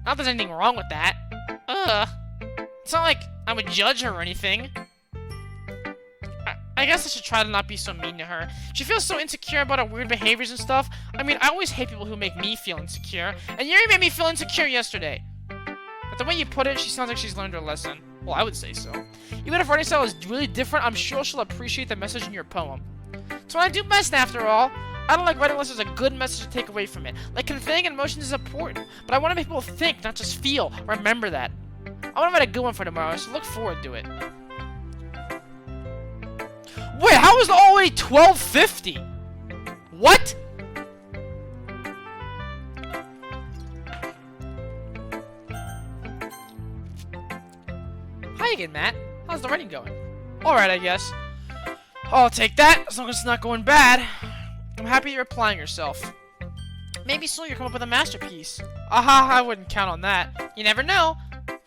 Not that there's anything wrong with that. It's not like I would judge her or anything. I guess I should try to not be so mean to her. She feels so insecure about her weird behaviors and stuff. I mean, I always hate people who make me feel insecure. And Yuri made me feel insecure yesterday. But the way you put it, she sounds like she's learned her lesson. Well, I would say so. Even if writing style is really different, I'm sure she'll appreciate the message in your poem. It's what I do best, after all. I don't like writing unless there's a good message to take away from it. Like, conveying emotions is important, but I want to make people think, not just feel. Remember that. I want to write a good one for tomorrow, so look forward to it. Wait, how is it already 12:50? What? How you getting, Matt? How's the writing going? Alright, I guess. I'll take that, as long as it's not going bad. I'm happy you're applying yourself. Maybe soon you'll come up with a masterpiece. Aha, I wouldn't count on that. You never know.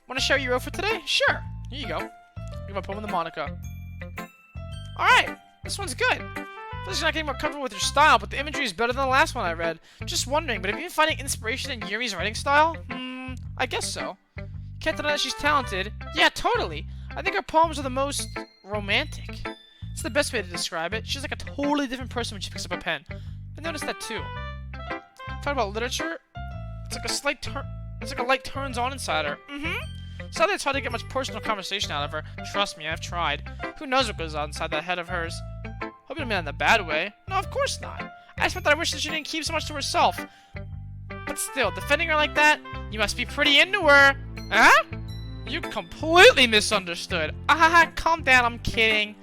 Want to share what you wrote for today? Sure. Here you go. Give my poem to Monica. Alright, this one's good. Plus, you're not getting more comfortable with your style, but the imagery is better than the last one I read. Just wondering, but have you been finding inspiration in Yuri's writing style? I guess so. Can't deny that she's talented. Yeah, totally. I think her poems are the most romantic. It's the best way to describe it. She's like a totally different person when she picks up a pen. I noticed that too. Talk about literature. It's like a slight turn. It's like a light turns on inside her. Sadly, it's hard to get much personal conversation out of her. Trust me, I've tried. Who knows what goes on inside that head of hers? Hope you don't mean that in a bad way. No, of course not. I just meant that I wish that she didn't keep so much to herself. But still, defending her like that, you must be pretty into her. Huh? You completely misunderstood. Calm down, I'm kidding.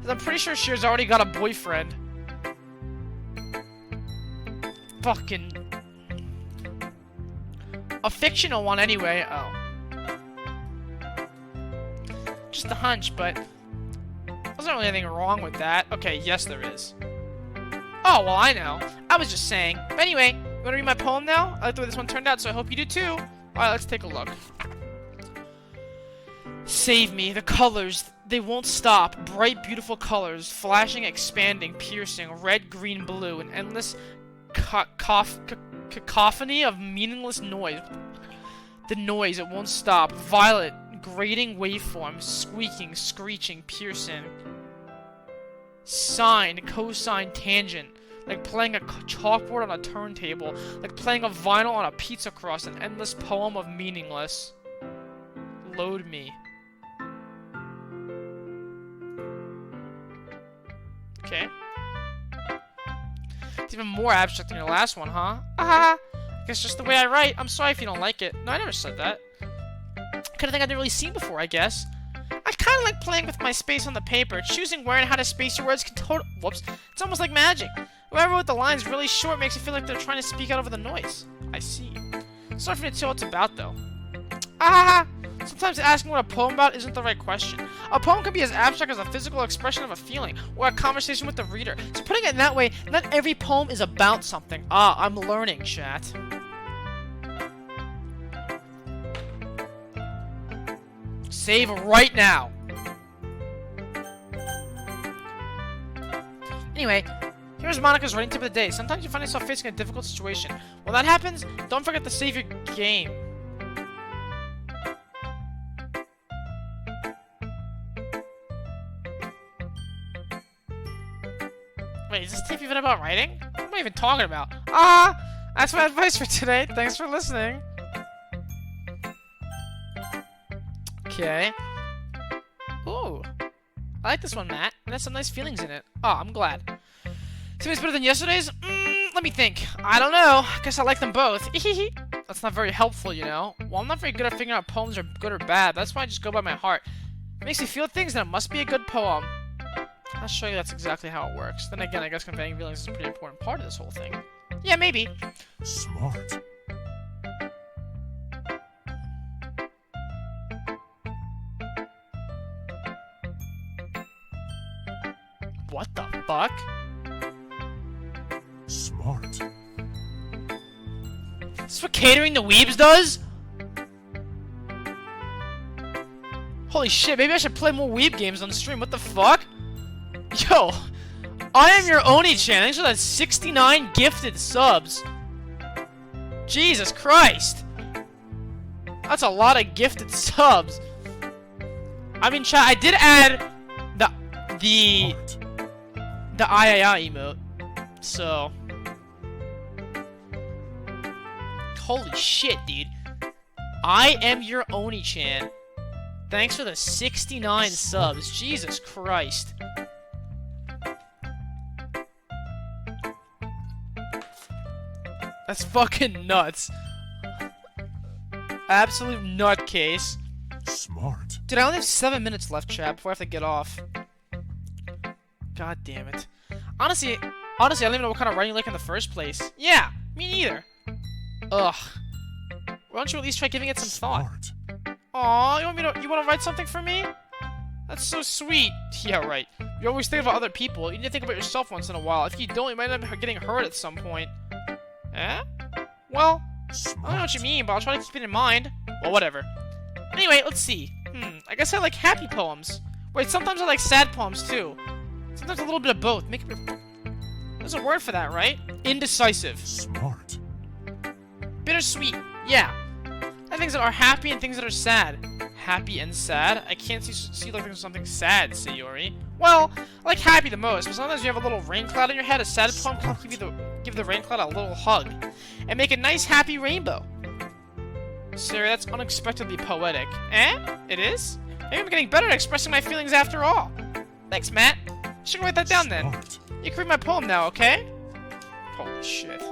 I'm pretty sure she's already got a boyfriend. Fucking... a fictional one anyway. Oh. Just a hunch, but... there's not really anything wrong with that. Okay, yes there is. Oh, well I know. I was just saying. But anyway, you wanna read my poem now? I like the way this one turned out, so I hope you do too. Alright, let's take a look. Save me, the colors, they won't stop. Bright, beautiful colors, flashing, expanding, piercing, red, green, blue, an endless cacophony of meaningless noise. The noise, it won't stop. Violet, grating waveform, squeaking, screeching, piercing. Sine, cosine, tangent. Like playing a chalkboard on a turntable. Like playing a vinyl on a pizza crust. An endless poem of meaningless. Load me. Okay. It's even more abstract than your last one, huh? I guess just the way I write. I'm sorry if you don't like it. No, I never said that. Kind of thing I've never really seen before, I guess. I kind of like playing with my space on the paper. Choosing where and how to space your words can whoops. It's almost like magic. Whoever wrote the lines really short makes it feel like they're trying to speak out over the noise. I see. Sorry for me to tell what it's about, though. Sometimes asking what a poem about isn't the right question. A poem can be as abstract as a physical expression of a feeling, or a conversation with the reader. So putting it in that way, not every poem is about something. I'm learning, chat. Save right now. Anyway, here's Monica's writing tip of the day. Sometimes you find yourself facing a difficult situation. When that happens, don't forget to save your game. Wait, is this tape even about writing? What am I even talking about? Ah! That's my advice for today. Thanks for listening. Okay. Ooh. I like this one, Matt. It has some nice feelings in it. Oh, I'm glad. Today's better than yesterday's? Let me think. I don't know. Guess I like them both. That's not very helpful, you know? Well, I'm not very good at figuring out poems are good or bad. That's why I just go by my heart. If it makes me feel things, then it must be a good poem. I'll show you that's exactly how it works. Then again, I guess conveying feelings is a pretty important part of this whole thing. Yeah, maybe. Smart. What the fuck? Smart. Is this what catering to weebs does? Holy shit, maybe I should play more weeb games on the stream. What the fuck? Yo, I am your Oni-chan. Thanks for that 69 gifted subs. Jesus Christ. That's a lot of gifted subs. I mean, chat, I did add the emote. So. Holy shit, dude. I am your Oni-chan. Thanks for the 69 subs. Jesus Christ. That's fucking nuts. Absolute nutcase. Smart. Dude, I only have 7 minutes left, chat, before I have to get off. God damn it. Honestly, I don't even know what kind of writing you like in the first place. Yeah, me neither. Ugh. Why don't you at least try giving it some thought? Aw, you wanna write something for me? That's so sweet. Yeah, right. You always think about other people. You need to think about yourself once in a while. If you don't, you might end up getting hurt at some point. Eh? Well, I don't know what you mean, but I'll try to keep it in mind. Well, whatever. Anyway, let's see. I guess I like happy poems. Wait, sometimes I like sad poems, too. Sometimes a little bit of both. There's a word for that, right? Indecisive. Smart. Bittersweet. Yeah. I things that are happy and things that are sad. Happy and sad? I can't see like there's something sad, Sayori. Well, I like happy the most, but sometimes you have a little rain cloud in your head. A sad poem can give the rain cloud a little hug and make a nice happy rainbow. Sayori, that's unexpectedly poetic. Eh? It is? Maybe I'm getting better at expressing my feelings after all. Thanks, Matt. I should write that down then. You can read my poem now, okay? Holy shit.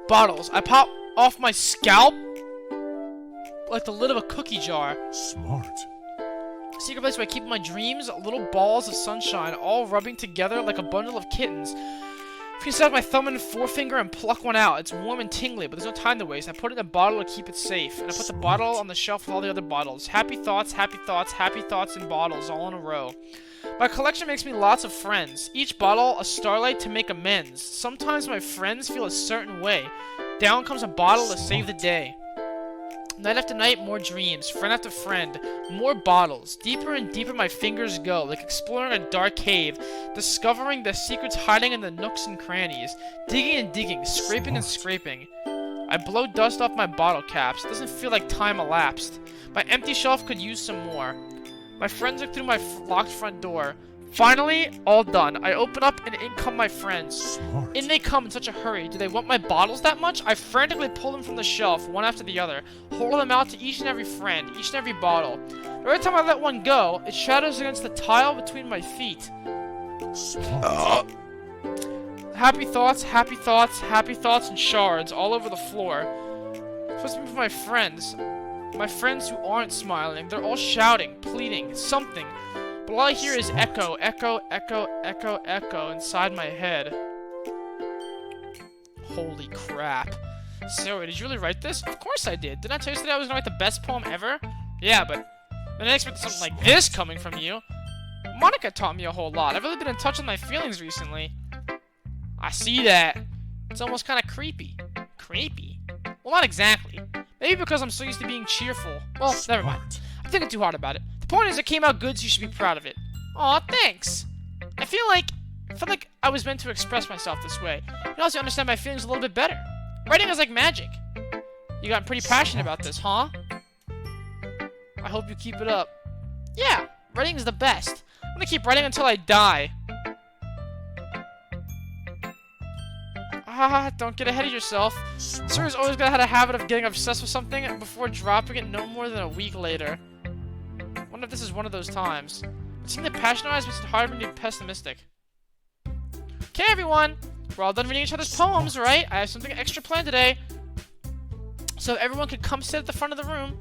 Bottles. I pop off my scalp like the lid of a cookie jar. Smart. Secret place where I keep my dreams, little balls of sunshine, all rubbing together like a bundle of kittens. If you set my thumb and forefinger and pluck one out, it's warm and tingly, but there's no time to waste. I put it in a bottle to keep it safe, and I put the bottle on the shelf with all the other bottles. Happy thoughts, happy thoughts, happy thoughts in bottles, all in a row. My collection makes me lots of friends. Each bottle a starlight to make amends. Sometimes my friends feel a certain way. Down comes a bottle to save the day. Night after night, more dreams. Friend after friend. More bottles. Deeper and deeper my fingers go, like exploring a dark cave, discovering the secrets hiding in the nooks and crannies. Digging and digging, scraping and scraping. I blow dust off my bottle caps. It doesn't feel like time elapsed. My empty shelf could use some more. My friends look through my locked front door. Finally, all done. I open up and in come my friends. Smart. In they come in such a hurry. Do they want my bottles that much? I frantically pull them from the shelf, one after the other, hold them out to each and every friend, each and every bottle. Every time I let one go, it shatters against the tile between my feet. Happy thoughts, happy thoughts, happy thoughts in shards all over the floor. Supposed to be for my friends. My friends who aren't smiling. They're all shouting, pleading, something. But all I hear is echo, echo, echo, echo, echo inside my head. Holy crap. Sarah, did you really write this? Of course I did. Didn't I tell you today I was gonna write the best poem ever? Yeah, but I didn't expect something like this coming from you. Monica taught me a whole lot. I've really been in touch with my feelings recently. I see that. It's almost kind of creepy. Creepy? Well, not exactly. Maybe because I'm so used to being cheerful. Well, never mind. I'm thinking too hard about it. The point is, it came out good, so you should be proud of it. Aw, thanks. I feel like I was meant to express myself this way. You can also understand my feelings a little bit better. Writing is like magic. You got pretty passionate about this, huh? I hope you keep it up. Yeah, writing is the best. I'm gonna keep writing until I die. Ah, don't get ahead of yourself. Sir's always had a habit of getting obsessed with something before dropping it no more than a week later. I wonder if this is one of those times. But seeing the passion eyes makes it hard for me to be pessimistic. Okay, everyone! We're all done reading each other's poems, right? I have something extra planned today. So everyone can come sit at the front of the room.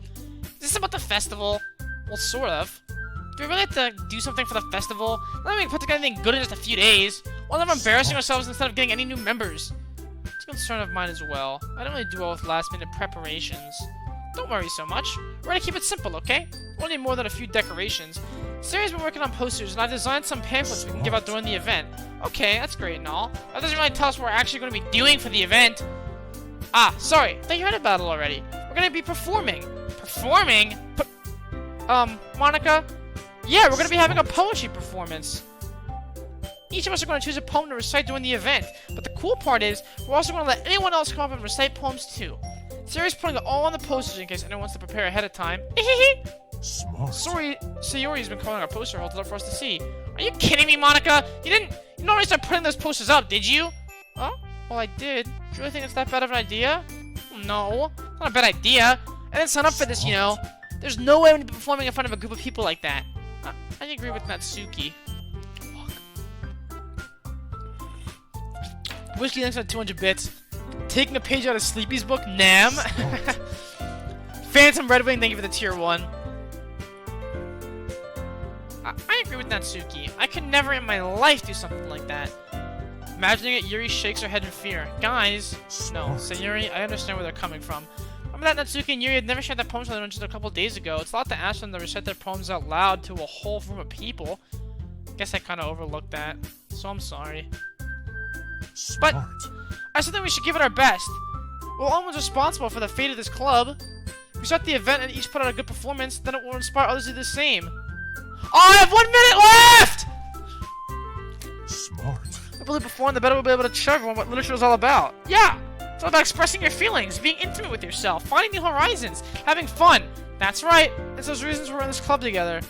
Is this about the festival? Well, sort of. Do we really have to do something for the festival? Not that we can put together anything good in just a few days. We'll end up embarrassing ourselves instead of getting any new members. It's a concern of mine as well. I don't really do well with last-minute preparations. Don't worry so much. We're gonna keep it simple, okay? We'll need more than a few decorations. Sarah's been working on posters, and I've designed some pamphlets we can give out during the event. Okay, that's great and all. That doesn't really tell us what we're actually going to be doing for the event. Ah, sorry. I thought you heard about it already. We're going to be performing. Performing? Monica? Yeah, we're going to be having a poetry performance. Each of us are going to choose a poem to recite during the event. But the cool part is, we're also going to let anyone else come up and recite poems too. Sarah's putting it all on the posters in case anyone wants to prepare ahead of time. Smart. Sorry, Sayori's been calling our poster holds up for us to see. Are you kidding me, Monica? You didn't already start putting those posters up, did you? Oh, well, I did. Do you really think it's that bad of an idea? No, not a bad idea. I didn't sign up for this, you know. There's no way I'm gonna be performing in front of a group of people like that. I agree with Natsuki. Whiskey thanks for 200 bits. Taking a page out of Sleepy's book, Nam. Phantom Red Wing, thank you for the tier 1. I agree with Natsuki. I could never in my life do something like that. Imagining it, Yuri shakes her head in fear. Guys, no. Sayori, I understand where they're coming from. Remember that Natsuki and Yuri had never shared their poems with them just a couple days ago. It's a lot to ask them to recite their poems out loud to a whole room of people. Guess I kind of overlooked that, so I'm sorry. But I still think we should give it our best. We're almost responsible for the fate of this club. If we start the event and each put out a good performance, then it will inspire others to do the same. Oh, I have 1 minute left! Smart. I believe before and the better we'll be able to show everyone what literature is all about. Yeah! It's all about expressing your feelings, being intimate with yourself, finding new horizons, having fun. That's right. It's those reasons we're in this club together.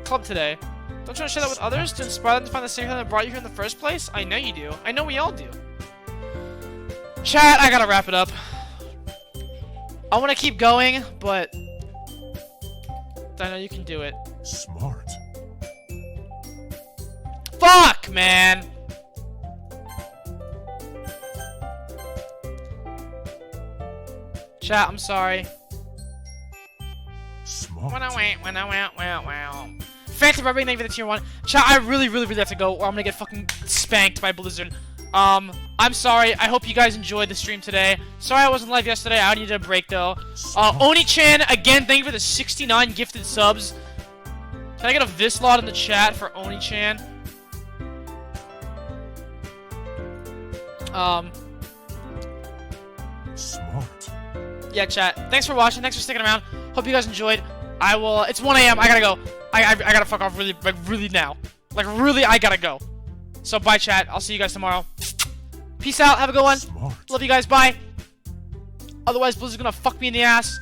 Club today. Don't you want to share that with others to inspire them to find the same thing that brought you here in the first place? I know you do. I know we all do. Chat, I gotta wrap it up. I want to keep going, but I know you can do it. Smart. Fuck, man! Chat, I'm sorry. Smart. Wow. Phantom Red Wing, thank you for the tier 1. Chat, I really have to go, or I'm gonna get fucking spanked by Blizzard. I'm sorry. I hope you guys enjoyed the stream today. Sorry I wasn't live yesterday. I needed a break, though. Oni-chan, again, thank you for the 69 gifted subs. Can I get a Vislot in the chat for Oni-chan? Smart. Yeah, chat. Thanks for watching. Thanks for sticking around. Hope you guys enjoyed. I will. It's 1 a.m. I gotta go. I gotta fuck off really now. Like, really, I gotta go. So, bye, chat. I'll see you guys tomorrow. Peace out. Have a good one. Smart. Love you guys. Bye. Otherwise, Blizzard's gonna fuck me in the ass.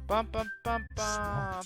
Bum bum bum bum.